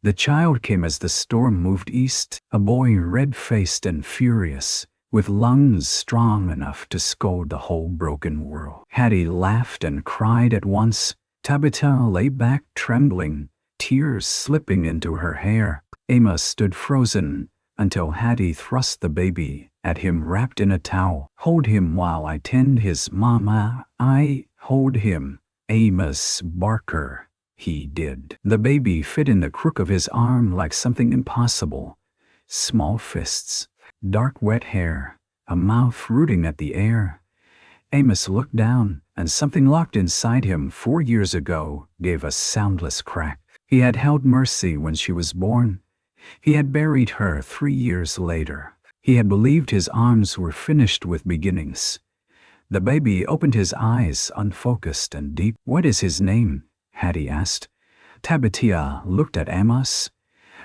The child came as the storm moved east, a boy red-faced and furious, with lungs strong enough to scold the whole broken world. Hattie laughed and cried at once. Tabitha lay back trembling, tears slipping into her hair. Amos stood frozen until Hattie thrust the baby at him wrapped in a towel. Hold him while I tend his mama. I hold him. Amos Barker. He did. The baby fit in the crook of his arm like something impossible. Small fists, dark wet hair, a mouth rooting at the air. Amos looked down, and something locked inside him 4 years ago gave a soundless crack. He had held Mercy when she was born. He had buried her 3 years later. He had believed his arms were finished with beginnings. The baby opened his eyes, unfocused and deep. "What is his name?" Hattie asked. Tabitha looked at Amos,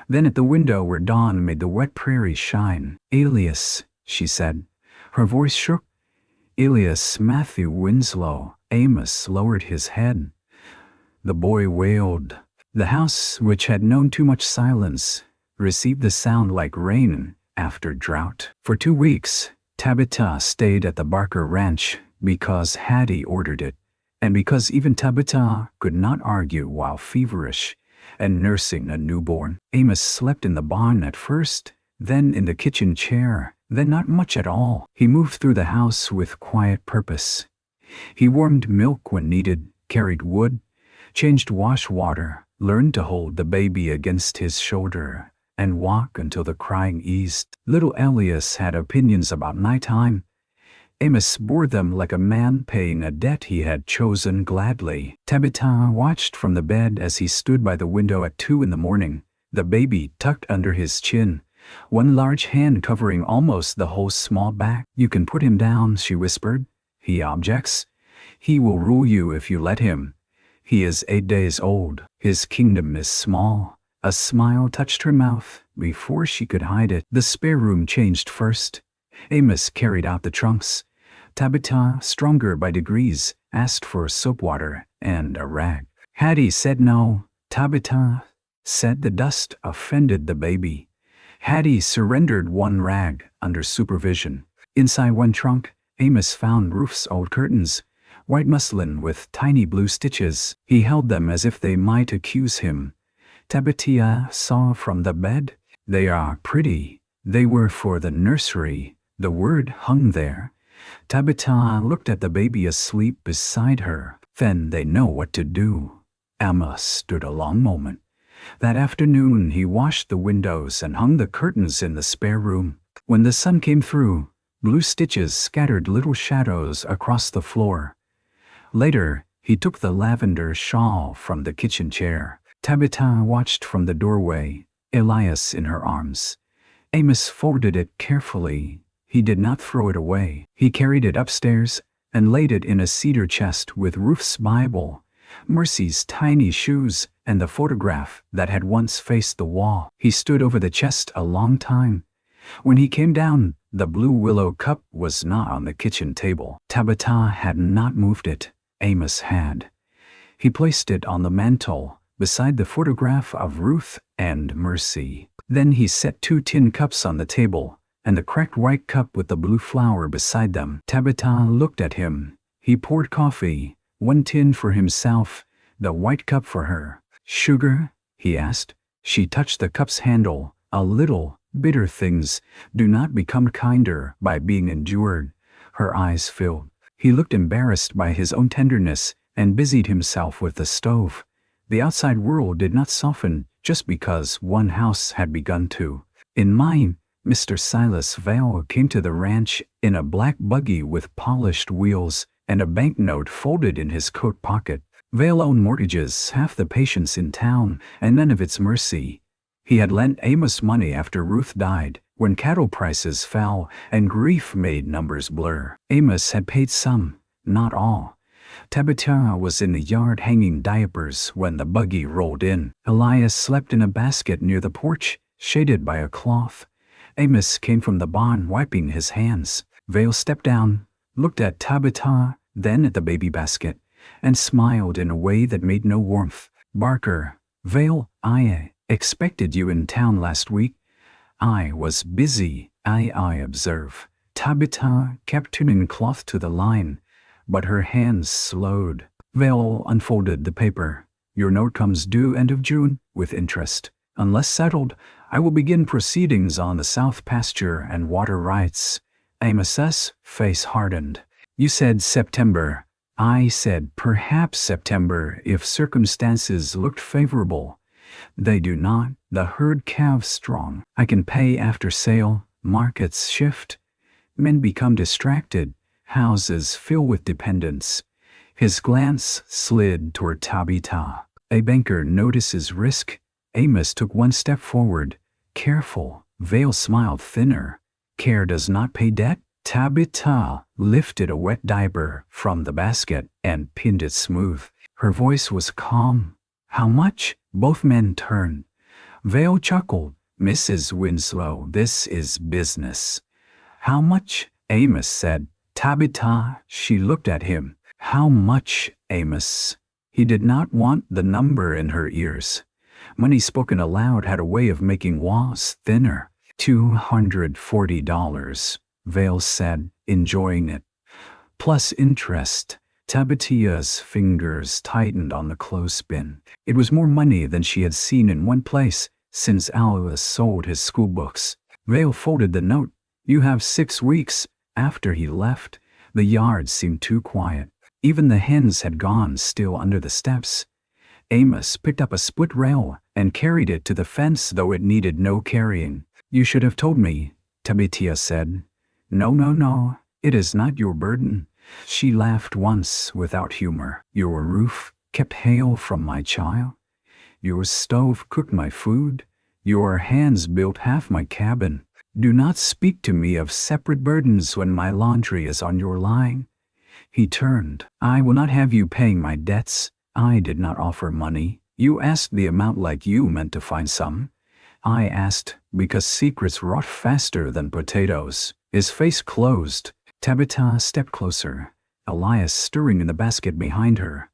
then at the window where dawn made the wet prairie shine. "Elias," she said. Her voice shook. "Elias Matthew Winslow." Amos lowered his head. The boy wailed. The house, which had known too much silence, received the sound like rain after drought. For 2 weeks, Tabitha stayed at the Barker Ranch because Hattie ordered it, and because even Tabitha could not argue while feverish and nursing a newborn. Amos slept in the barn at first, then in the kitchen chair, then not much at all. He moved through the house with quiet purpose. He warmed milk when needed, carried wood, changed wash water, learned to hold the baby against his shoulder, and walk until the crying eased. Little Elias had opinions about nighttime. Amos bore them like a man paying a debt he had chosen gladly. Tabitha watched from the bed as he stood by the window at 2 in the morning, the baby tucked under his chin, one large hand covering almost the whole small back. "You can put him down," she whispered. "He objects. He will rule you if you let him. He is 8 days old. His kingdom is small." A smile touched her mouth before she could hide it. The spare room changed first. Amos carried out the trunks. Tabitha, stronger by degrees, asked for soap water and a rag. Hattie said no. Tabitha said the dust offended the baby. Hattie surrendered one rag under supervision. Inside one trunk, Amos found Ruth's old curtains, white muslin with tiny blue stitches. He held them as if they might accuse him. Tabitha saw from the bed. "They are pretty. They were for the nursery." The word hung there. Tabitha looked at the baby asleep beside her. "Then they know what to do." Amos stood a long moment. That afternoon he washed the windows and hung the curtains in the spare room. When the sun came through, blue stitches scattered little shadows across the floor. Later, he took the lavender shawl from the kitchen chair. Tabitha watched from the doorway, Elias in her arms. Amos folded it carefully. He did not throw it away. He carried it upstairs and laid it in a cedar chest with Ruth's Bible, Mercy's tiny shoes, and the photograph that had once faced the wall. He stood over the chest a long time. When he came down, the blue willow cup was not on the kitchen table. Tabitha had not moved it. Amos had. He placed it on the mantel, beside the photograph of Ruth and Mercy. Then he set 2 tin cups on the table, and the cracked white cup with the blue flower beside them. Tabitha looked at him. He poured coffee, 1 tin for himself, the white cup for her. "Sugar?" he asked. She touched the cup's handle. "A little. Bitter things do not become kinder by being endured." Her eyes filled. He looked embarrassed by his own tenderness and busied himself with the stove. The outside world did not soften just because one house had begun to. In mine, Mr. Silas Vale came to the ranch in a black buggy with polished wheels and a banknote folded in his coat pocket. Vale owned mortgages, half the patients in town, and none of its mercy. He had lent Amos money after Ruth died, when cattle prices fell and grief made numbers blur. Amos had paid some, not all. Tabitha was in the yard hanging diapers when the buggy rolled in. Elias slept in a basket near the porch, shaded by a cloth. Amos came from the barn wiping his hands. Vale stepped down, looked at Tabitha, then at the baby basket, and smiled in a way that made no warmth. "Barker, Vale, I expected you in town last week." "I was busy, I observe." Tabitha kept turning cloth to the line, but her hands slowed. Vale unfolded the paper. "Your note comes due end of June, with interest. Unless settled, I will begin proceedings on the south pasture and water rights." Amos's face hardened. "You said September." "I said perhaps September if circumstances looked favorable. They do not. The herd calves strong. I can pay after sale. Markets shift. Men become distracted. Houses fill with dependents." His glance slid toward Tabitha. A banker notices risk. Amos took one step forward. Careful. Vale smiled thinner. Care does not pay debt. Tabitha lifted a wet diaper from the basket and pinned it smooth. Her voice was calm. How much? Both men turned. Vale chuckled. Mrs. Winslow, this is business. How much? Amos said. Tabitha, she looked at him. How much, Amos? He did not want the number in her ears. Money spoken aloud had a way of making walls thinner. $240, Vale said, enjoying it. Plus interest. Tabitha's fingers tightened on the clothespin. It was more money than she had seen in one place since Alice sold his school books. Vale folded the note. You have 6 weeks. After he left, the yard seemed too quiet. Even the hens had gone still under the steps. Amos picked up a split rail and carried it to the fence, though it needed no carrying. You should have told me, Tabitha said. No, it is not your burden. She laughed once without humor. Your roof kept hail from my child. Your stove cooked my food. Your hands built half my cabin. Do not speak to me of separate burdens when my laundry is on your line. He turned. I will not have you paying my debts. I did not offer money. You asked the amount like you meant to find some. I asked because secrets rot faster than potatoes. His face closed. Tabitha stepped closer, Elias stirring in the basket behind her.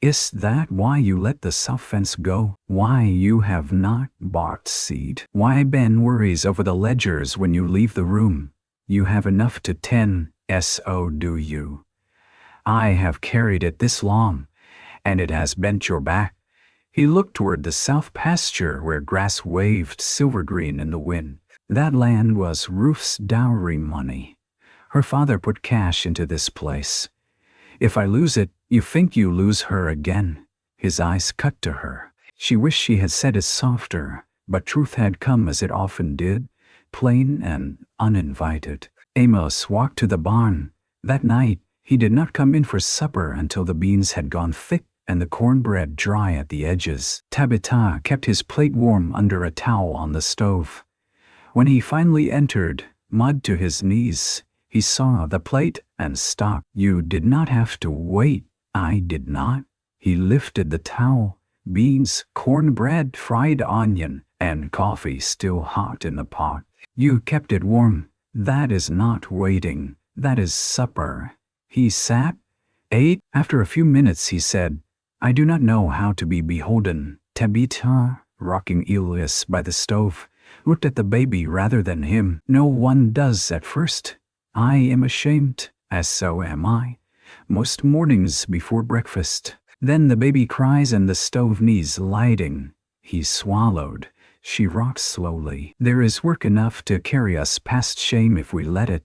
Is that why you let the south fence go? Why you have not bought seed? Why Ben worries over the ledgers when you leave the room? You have enough to tend, so do you? I have carried it this long, and it has bent your back. He looked toward the south pasture where grass waved silver-green in the wind. That land was Ruth's dowry money. Her father put cash into this place. If I lose it, you think you lose her again. His eyes cut to her. She wished she had said it softer, but truth had come as it often did, plain and uninvited. Amos walked to the barn. That night, he did not come in for supper until the beans had gone thick and the cornbread dry at the edges. Tabitha kept his plate warm under a towel on the stove. When he finally entered, mud to his knees, he saw the plate and stopped. You did not have to wait. I did not. He lifted the towel. Beans, cornbread, fried onion, and coffee still hot in the pot. You kept it warm. That is not waiting. That is supper. He sat, ate. After a few minutes he said, I do not know how to be beholden. Tabitha, rocking Elias by the stove, looked at the baby rather than him. No one does at first. I am ashamed, as so am I. Most mornings before breakfast. Then the baby cries and the stove needs lighting. He swallowed. She rocked slowly. There is work enough to carry us past shame if we let it.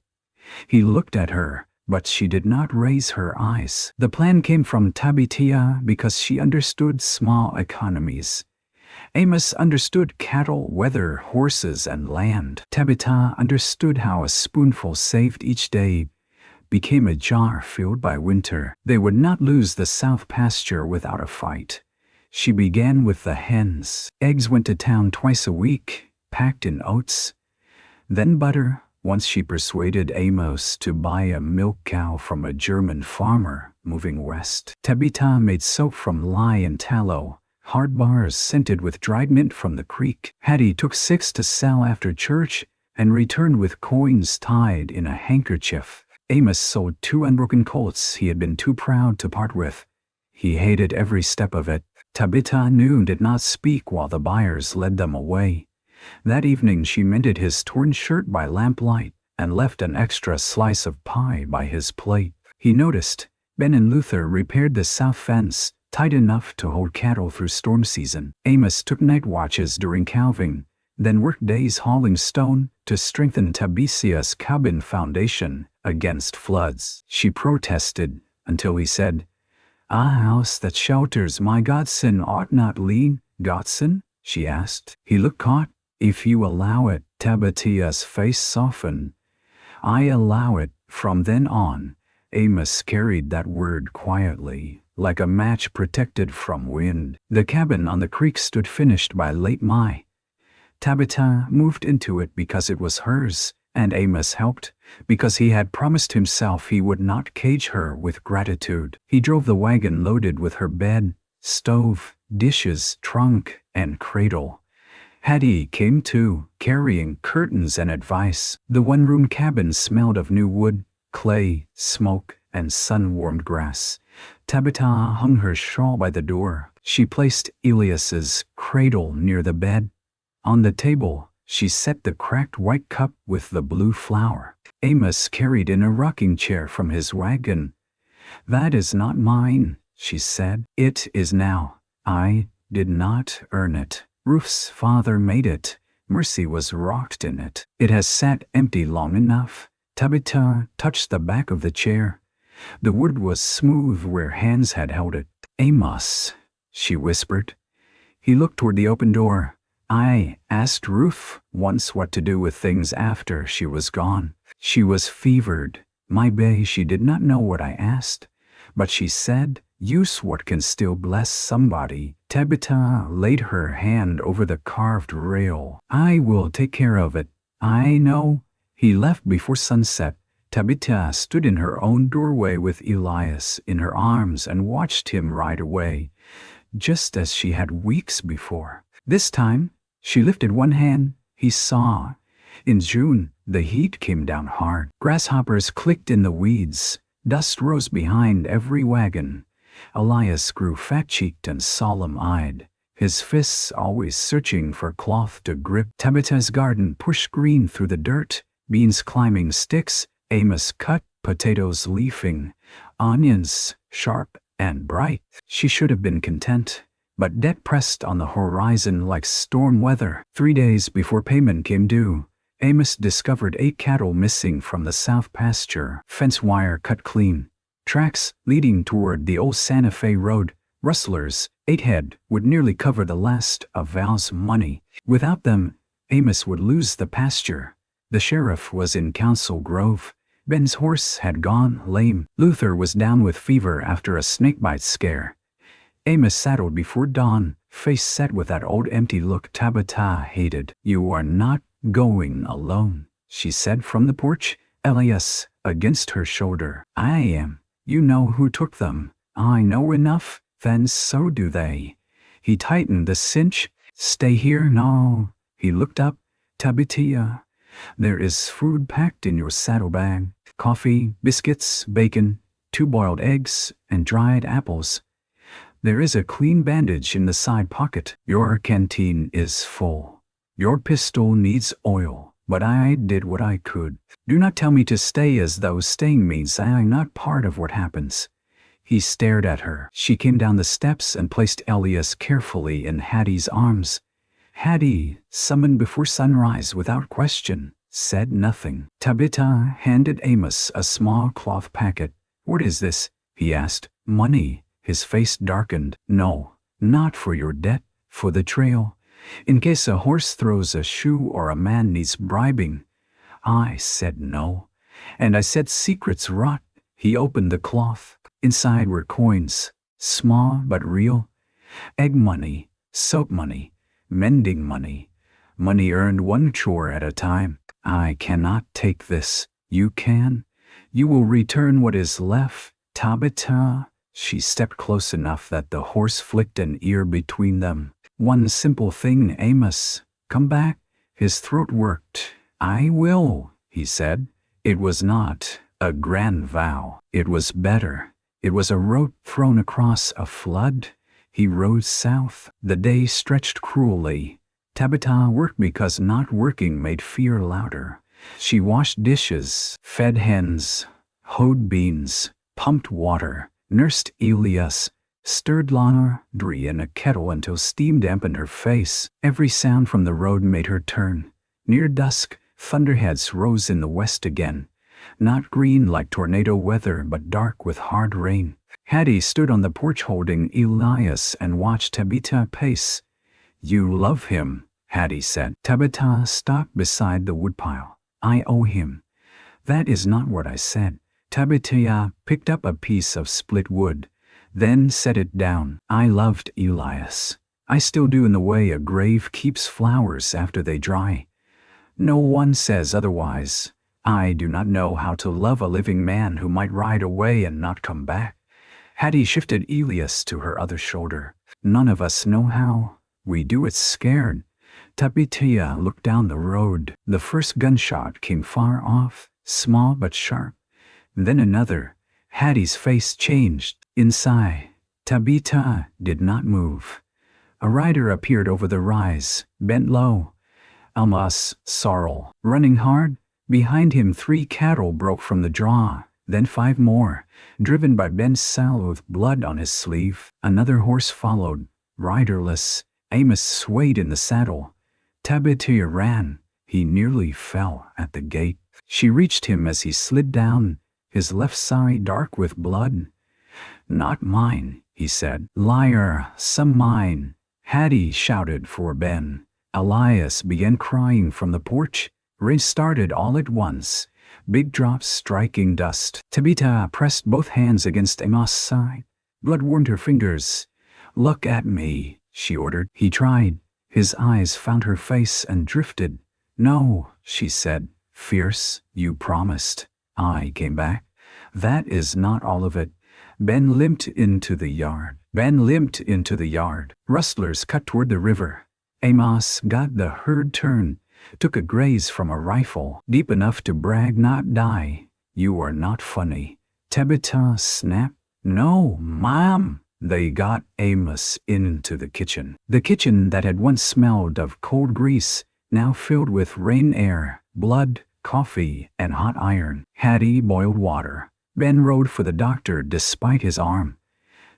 He looked at her, but she did not raise her eyes. The plan came from Tabitha because she understood small economies. Amos understood cattle, weather, horses, and land. Tabitha understood how a spoonful saved each day became a jar filled by winter. They would not lose the south pasture without a fight. She began with the hens. Eggs went to town twice a week, packed in oats. Then butter, once she persuaded Amos to buy a milk cow from a German farmer moving west. Tabitha made soap from lye and tallow, hard bars scented with dried mint from the creek. Hattie took 6 to sell after church and returned with coins tied in a handkerchief. Amos sold 2 unbroken colts he had been too proud to part with. He hated every step of it. Tabitha knew did not speak while the buyers led them away. That evening she mended his torn shirt by lamplight and left an extra slice of pie by his plate. He noticed Ben and Luther repaired the south fence, tight enough to hold cattle through storm season. Amos took night watches during calving, then worked days hauling stone to strengthen Tabitha's cabin foundation against floods. She protested until he said, "A house that shelters my godson ought not lean." "Godson?" she asked. He looked caught. "If you allow it." Tabitha's face softened. "I allow it." From then on, Amos carried that word quietly. like a match protected from wind. The cabin on the creek stood finished by late May. Tabitha moved into it because it was hers, and Amos helped, because he had promised himself he would not cage her with gratitude. He drove the wagon loaded with her bed, stove, dishes, trunk, and cradle. Hattie came too, carrying curtains and advice. The one-room cabin smelled of new wood, clay, smoke, and sun-warmed grass. Tabitha hung her shawl by the door. She placed Elias's cradle near the bed. On the table, she set the cracked white cup with the blue flower. Amos carried in a rocking chair from his wagon. "That is not mine," she said. "It is now. I did not earn it. Ruth's father made it. Mercy was rocked in it. It has sat empty long enough." Tabitha touched the back of the chair. The wood was smooth where hands had held it. "Amos," she whispered. He looked toward the open door. "I asked Ruth once what to do with things after she was gone. She was fevered. My bae, she did not know what I asked. But she said, use what can still bless somebody." Tabitha laid her hand over the carved rail. "I will take care of it. I know." He left before sunset. Tabitha stood in her own doorway with Elias in her arms and watched him ride away, just as she had weeks before. This time, she lifted one hand. He saw. In June, the heat came down hard. Grasshoppers clicked in the weeds. Dust rose behind every wagon. Elias grew fat-cheeked and solemn-eyed, his fists always searching for cloth to grip. Tabitha's garden pushed green through the dirt, beans climbing sticks, Amos cut, potatoes leafing, onions sharp and bright. She should have been content, but debt pressed on the horizon like storm weather. 3 days before payment came due, Amos discovered 8 cattle missing from the south pasture, fence wire cut clean, tracks leading toward the old Santa Fe road. Rustlers, 8 head, would nearly cover the last of Val's money. Without them, Amos would lose the pasture. The sheriff was in Council Grove. Ben's horse had gone lame. Luther was down with fever after a snakebite scare. Amos saddled before dawn, face set with that old empty look Tabitha hated. "You are not going alone," she said from the porch, Elias against her shoulder. "I am. You know who took them." "I know enough." "Then so do they." He tightened the cinch. "Stay here." "No." He looked up. "Tabitha, there is food packed in your saddlebag. Coffee, biscuits, bacon, 2 boiled eggs, and dried apples. There is a clean bandage in the side pocket. Your canteen is full. Your pistol needs oil, but I did what I could. Do not tell me to stay as though staying means I am not part of what happens." He stared at her. She came down the steps and placed Elias carefully in Hattie's arms. Hattie, summoned before sunrise without question, said nothing. Tabitha handed Amos a small cloth packet. "What is this?" he asked. "Money." His face darkened. "No, not for your debt, for the trail. In case a horse throws a shoe or a man needs bribing." I said no. And I said secrets rot. He opened the cloth. Inside were coins, small but real. Egg money, soap money, mending money. Money earned one chore at a time. "I cannot take this." "You can. You will return what is left." "Tabitha." She stepped close enough that the horse flicked an ear between them. "One simple thing, Amos. Come back." His throat worked. "I will," he said. It was not a grand vow. It was better. It was a rope thrown across a flood. He rode south. The day stretched cruelly. Tabitha worked because not working made fear louder. She washed dishes, fed hens, hoed beans, pumped water, nursed Elias, stirred laundry in a kettle until steam dampened her face. Every sound from the road made her turn. Near dusk, thunderheads rose in the west again. Not green like tornado weather, but dark with hard rain. Hattie stood on the porch holding Elias and watched Tabitha pace. "You love him," Hattie said. Tabitha stopped beside the woodpile. "I owe him." "That is not what I said." Tabitha picked up a piece of split wood. then set it down. I loved Elias. I still do in the way a grave keeps flowers after they dry. No one says otherwise. I do not know how to love a living man who might ride away and not come back. Hattie shifted Elias to her other shoulder. None of us know how. We do it scared. Tabitha looked down the road. The first gunshot came far off, small but sharp. Then another. Hattie's face changed. Inside, Tabitha did not move. A rider appeared over the rise, bent low. Almas, sorrel, running hard. Behind him 3 cattle broke from the draw, then 5 more, driven by Ben Sal with blood on his sleeve. Another horse followed, riderless. Amos swayed in the saddle. Tabitha ran. He nearly fell at the gate. She reached him as he slid down, his left side dark with blood. "Not mine," he said. "Liar, some mine." Hattie shouted for Ben. Elias began crying from the porch. Rain started all at once, big drops striking dust. Tabitha pressed both hands against Amos' side. Blood warmed her fingers. "Look at me," she ordered. He tried. His eyes found her face and drifted. "No," she said, fierce. "You promised." I came back. "That is not all of it." Ben limped into the yard. Rustlers cut toward the river. Amos got the herd turned, took a graze from a rifle, deep enough to brag, not die. "You are not funny." Tabitha snapped. "No, Mom." They got Amos into the kitchen. The kitchen that had once smelled of cold grease, now filled with rain air, blood, coffee, and hot iron. Hattie boiled water. Ben rode for the doctor despite his arm.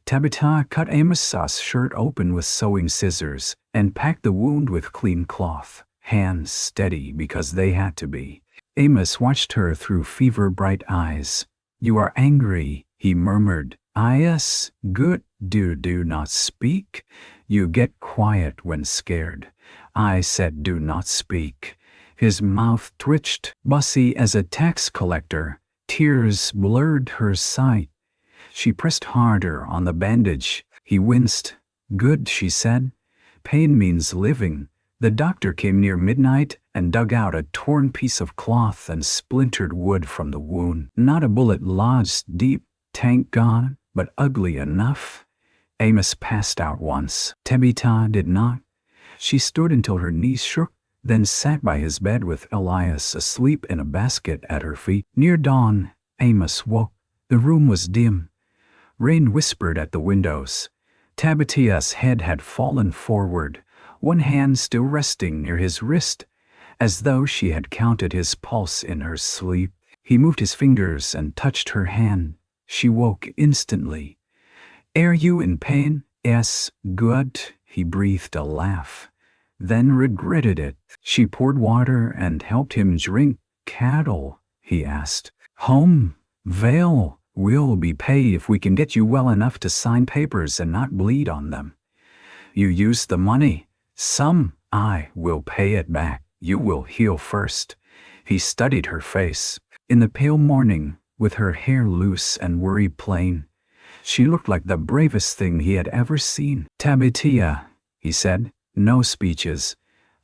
Tabitha cut Amos's shirt open with sewing scissors and packed the wound with clean cloth, hands steady because they had to be. Amos watched her through fever-bright eyes. "You are angry," he murmured. "Yes, good. Do not speak. You get quiet when scared." I said do not speak. His mouth twitched, bossy as a tax collector. Tears blurred her sight. She pressed harder on the bandage. He winced. "Good," she said. "Pain means living." The doctor came near midnight and dug out a torn piece of cloth and splintered wood from the wound. Not a bullet lodged deep, thank God, but ugly enough. Amos passed out once. Tabitha did not. She stood until her knees shook, then sat by his bed with Elias asleep in a basket at her feet. Near dawn, Amos woke. The room was dim. Rain whispered at the windows. Tabitha's head had fallen forward, one hand still resting near his wrist, as though she had counted his pulse in her sleep. He moved his fingers and touched her hand. She woke instantly. "Are you in pain?" "Yes, good." He breathed a laugh, then regretted it. She poured water and helped him drink. "Cattle?" he asked. "Home. Vale. We'll be paid if we can get you well enough to sign papers and not bleed on them." "You used the money." "Some. I will pay it back. You will heal first." He studied her face. In the pale morning, with her hair loose and worry plain, she looked like the bravest thing he had ever seen. "Tabitha," he said, "no speeches.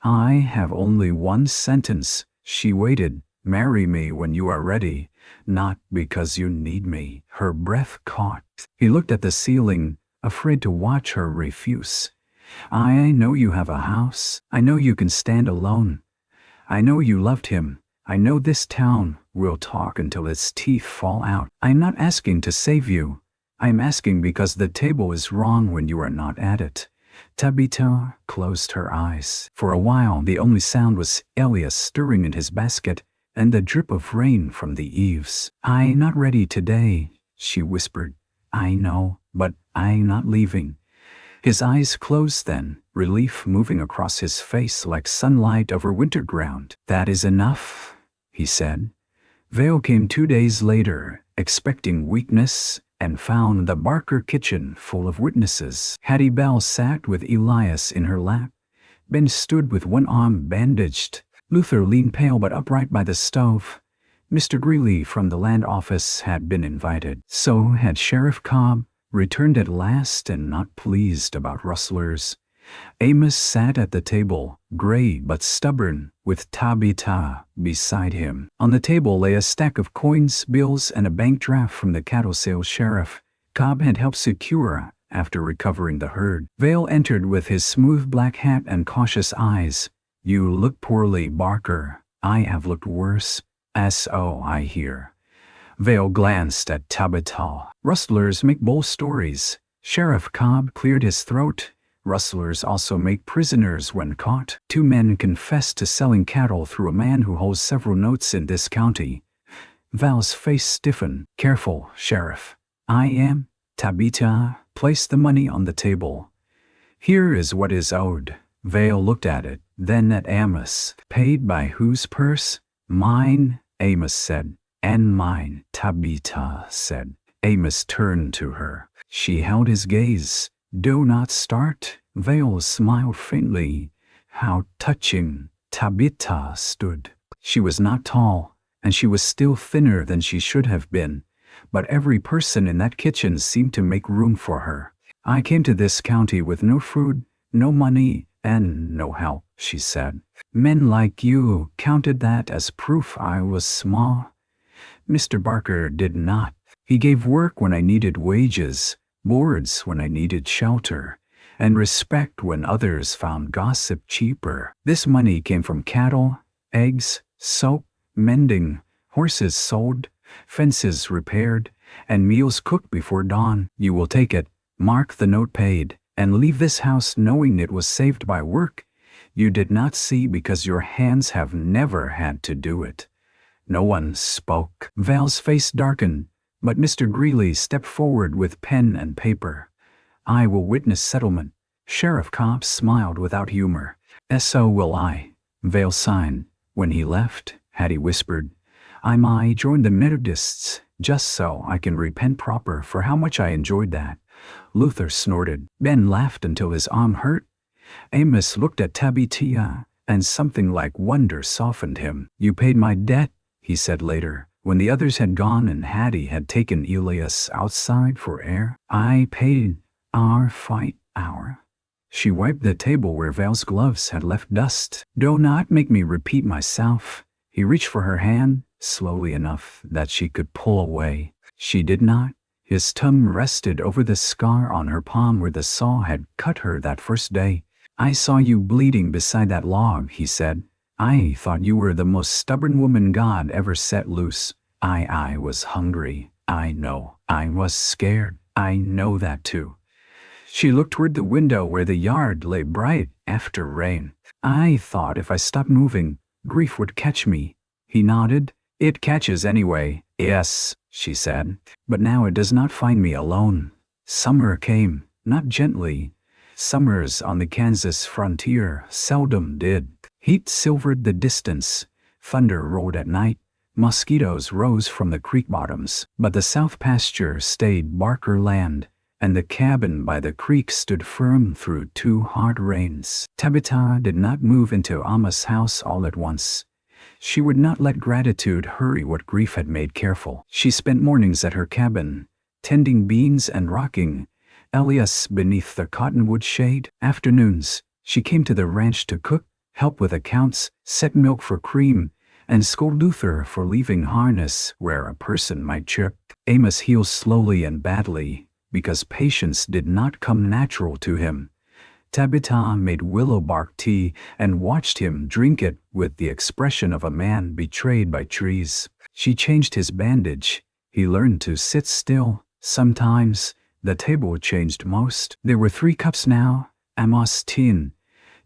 I have only one sentence." She waited. "Marry me when you are ready, not because you need me." Her breath caught. He looked at the ceiling, afraid to watch her refuse. "I know you have a house. I know you can stand alone. I know you loved him. I know this town will talk until its teeth fall out. I'm not asking to save you. I'm asking because the table is wrong when you are not at it." Tabitha closed her eyes. For a while, the only sound was Elias stirring in his basket and the drip of rain from the eaves. "I'm not ready today," she whispered. "I know, but I'm not leaving." His eyes closed then, relief moving across his face like sunlight over winter ground. "That is enough," he said. Vale came 2 days later, expecting weakness, and found the Barker kitchen full of witnesses. Hattie Bell sat with Elias in her lap. Ben stood with one arm bandaged. Luther leaned pale but upright by the stove. Mr. Greeley from the land office had been invited. So had Sheriff Cobb, returned at last and not pleased about rustlers. Amos sat at the table, gray but stubborn, with Tabitha beside him. On the table lay a stack of coins, bills, and a bank draft from the cattle sales sheriff Cobb had helped secure after recovering the herd. Vale entered with his smooth black hat and cautious eyes. "You look poorly, Barker. I have looked worse." "So I hear." Vale glanced at Tabitha. "Rustlers make bold stories." Sheriff Cobb cleared his throat. "Rustlers also make prisoners when caught. 2 men confessed to selling cattle through a man who holds several notes in this county." Val's face stiffened. "Careful, Sheriff." "I am." Tabitha placed the money on the table. "Here is what is owed." Vale looked at it, then at Amos. "Paid by whose purse?" "Mine," Amos said. "And mine," Tabitha said. Amos turned to her. She held his gaze. "Do not start." Vale smiled faintly. "How touching." Tabitha stood. She was not tall, and she was still thinner than she should have been, but every person in that kitchen seemed to make room for her. "I came to this county with no food, no money, and no help," she said. "Men like you counted that as proof I was small. Mr. Barker did not. He gave work when I needed wages, boards when I needed shelter, and respect when others found gossip cheaper. This money came from cattle, eggs, soap, mending, horses sold, fences repaired, and meals cooked before dawn. You will take it, mark the note paid, and leave this house knowing it was saved by work you did not see because your hands have never had to do it." No one spoke. Val's face darkened, but Mr. Greeley stepped forward with pen and paper. "I will witness settlement." Sheriff Cobb smiled without humor. "So will I." Vale signed. When he left, Hattie whispered, "I might join the Methodists, just so I can repent proper for how much I enjoyed that." Luther snorted. Ben laughed until his arm hurt. Amos looked at Tabitha, and something like wonder softened him. "You paid my debt," he said later, when the others had gone and Hattie had taken Elias outside for air. "I paid our fight hour." She wiped the table where Val's gloves had left dust. "Do not make me repeat myself." He reached for her hand, slowly enough that she could pull away. She did not. His thumb rested over the scar on her palm where the saw had cut her that first day. "I saw you bleeding beside that log," he said. "I thought you were the most stubborn woman God ever set loose. I was hungry. I know. I was scared. I know that too." She looked toward the window where the yard lay bright after rain. "I thought if I stopped moving, grief would catch me." He nodded. "It catches anyway." "Yes," she said, "but now it does not find me alone." Summer came, not gently. Summers on the Kansas frontier seldom did. Heat silvered the distance. Thunder rolled at night. Mosquitoes rose from the creek bottoms. But the south pasture stayed Barker land, and the cabin by the creek stood firm through 2 hard rains. Tabitha did not move into Amos' house all at once. She would not let gratitude hurry what grief had made careful. She spent mornings at her cabin, tending beans and rocking Elias beneath the cottonwood shade. Afternoons, she came to the ranch to cook, help with accounts, set milk for cream, and scold Luther for leaving harness where a person might chirp. Amos healed slowly and badly, because patience did not come natural to him. Tabitha made willow bark tea and watched him drink it with the expression of a man betrayed by trees. She changed his bandage. He learned to sit still. Sometimes, the table changed most. There were 3 cups now. Amos' tin,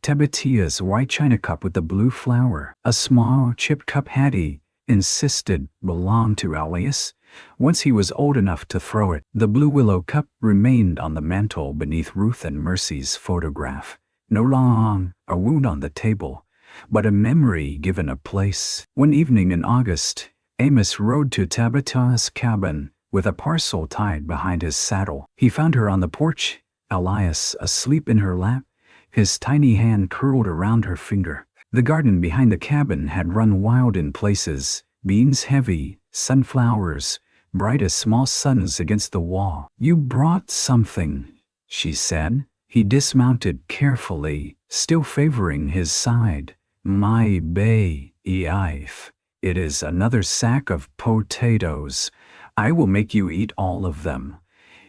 Tabitha's white china cup with the blue flower, a small chipped cup Hattie insisted belonged to Elias once he was old enough to throw it. The blue willow cup remained on the mantel beneath Ruth and Mercy's photograph. No longer a wound on the table, but a memory given a place. One evening in August, Amos rode to Tabitha's cabin with a parcel tied behind his saddle. He found her on the porch, Elias asleep in her lap, his tiny hand curled around her finger. The garden behind the cabin had run wild in places, beans heavy, sunflowers, bright as small suns against the wall. "You brought something," she said. He dismounted carefully, still favoring his side. "My wife. It is another sack of potatoes. I will make you eat all of them."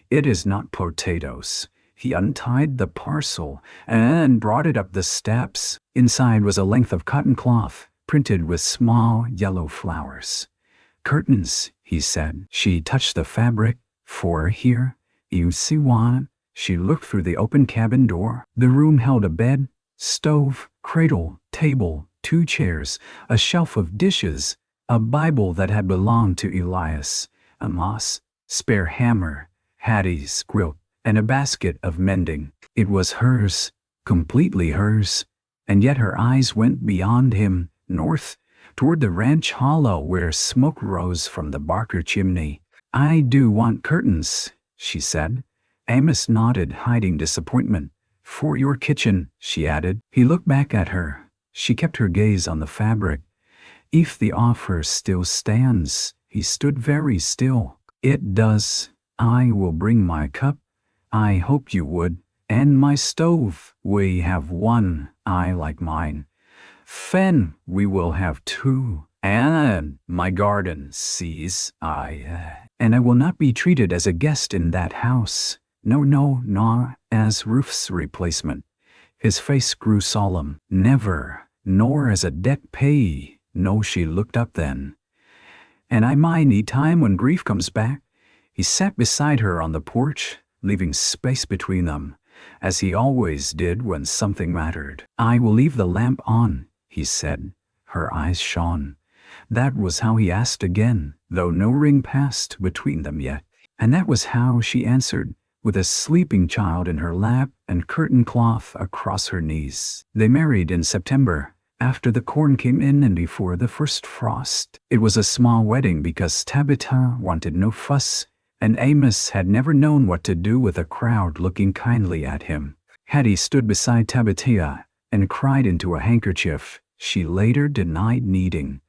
"It is not potatoes." He untied the parcel and brought it up the steps. Inside was a length of cotton cloth, printed with small yellow flowers. "Curtains," he said. She touched the fabric. "For here, you see one." She looked through the open cabin door. The room held a bed, stove, cradle, table, 2 chairs, a shelf of dishes, a Bible that had belonged to Elias, a moss, spare hammer, Hattie's quilt, and a basket of mending. It was hers, completely hers, and yet her eyes went beyond him, north, toward the ranch hollow where smoke rose from the Barker chimney. "I do want curtains," she said. Amos nodded, hiding disappointment. "For your kitchen," she added. He looked back at her. She kept her gaze on the fabric. "If the offer still stands." He stood very still. "It does. I will bring my cup. I hope you would. And my stove. We have one. I like mine. Fen, we will have 2. And my garden, sees and I will not be treated as a guest in that house. No, as Ruth's replacement." His face grew solemn. "Never, nor as a debt payee." No, she looked up then. "And I might need time when grief comes back." He sat beside her on the porch, leaving space between them, as he always did when something mattered. "I will leave the lamp on," he said. Her eyes shone. That was how he asked again, though no ring passed between them yet. And that was how she answered, with a sleeping child in her lap and curtain cloth across her knees. They married in September, after the corn came in and before the first frost. It was a small wedding because Tabitha wanted no fuss, and Amos had never known what to do with a crowd looking kindly at him. Hattie stood beside Tabitha and cried into a handkerchief she later denied needing.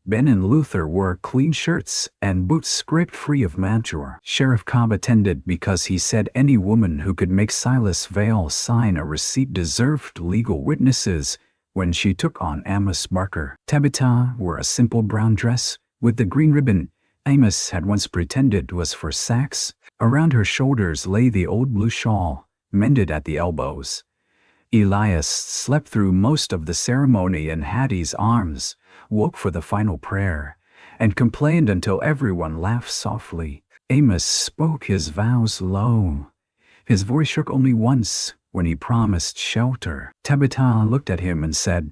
Ben and Luther wore clean shirts and boots scraped free of mantua. Sheriff Cobb attended because he said any woman who could make Silas Vale sign a receipt deserved legal witnesses when she took on Amos Barker. Tabitha wore a simple brown dress with the green ribbon Amos had once pretended was for sacks. Around her shoulders lay the old blue shawl, mended at the elbows. Elias slept through most of the ceremony in Hattie's arms, woke for the final prayer, and complained until everyone laughed softly. Amos spoke his vows low. His voice shook only once when he promised shelter. Tabitha looked at him and said,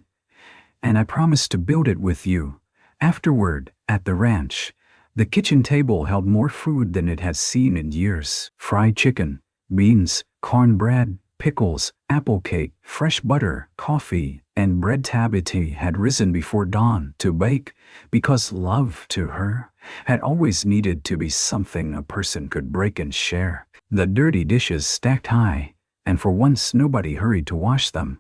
"And I promised to build it with you." Afterward, at the ranch, the kitchen table held more food than it had seen in years. Fried chicken, beans, cornbread, pickles, apple cake, fresh butter, coffee, and bread. Tabitha had risen before dawn to bake because love to her had always needed to be something a person could break and share. The dirty dishes stacked high, and for once nobody hurried to wash them.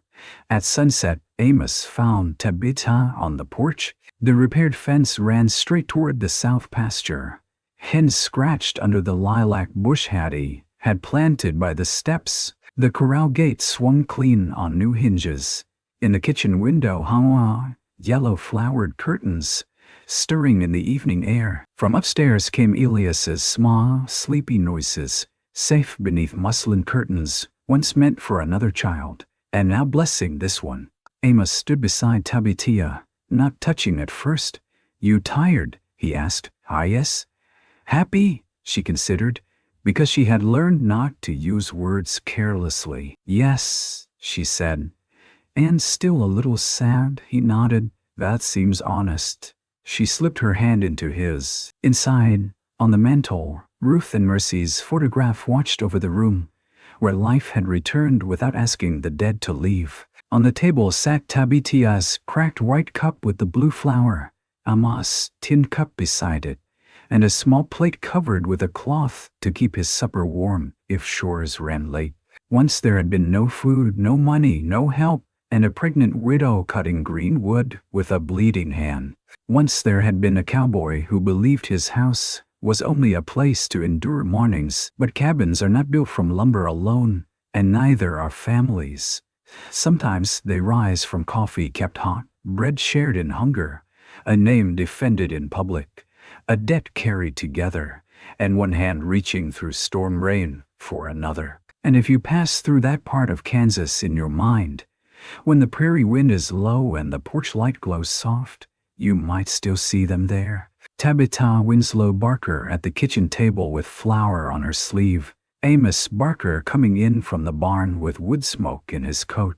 At sunset, Amos found Tabitha on the porch. The repaired fence ran straight toward the south pasture. Hens scratched under the lilac bush Hattie had planted by the steps. The corral gate swung clean on new hinges. In the kitchen window hung yellow-flowered curtains, stirring in the evening air. From upstairs came Elias's small, sleepy noises, safe beneath muslin curtains, once meant for another child, and now blessing this one. Amos stood beside Tabitha, not touching at first. "You tired?" he asked. "Ah, yes." "Happy?" she considered, because she had learned not to use words carelessly. "Yes," she said. "And still a little sad?" He nodded. "That seems honest." She slipped her hand into his. Inside, on the mantel, Ruth and Mercy's photograph watched over the room, where life had returned without asking the dead to leave. On the table sat Tabitha's cracked white cup with the blue flower, a moss tin cup beside it, and a small plate covered with a cloth to keep his supper warm if chores ran late. Once there had been no food, no money, no help, and a pregnant widow cutting green wood with a bleeding hand. Once there had been a cowboy who believed his house was only a place to endure mornings, but cabins are not built from lumber alone, and neither are families. Sometimes they rise from coffee kept hot, bread shared in hunger, a name defended in public, a debt carried together, and one hand reaching through storm rain for another. And if you pass through that part of Kansas in your mind, when the prairie wind is low and the porch light glows soft, you might still see them there. Tabitha Winslow Barker at the kitchen table with flour on her sleeve, Amos Barker coming in from the barn with wood smoke in his coat,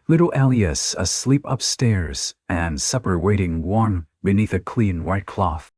little Elias asleep upstairs, and supper waiting warm beneath a clean white cloth.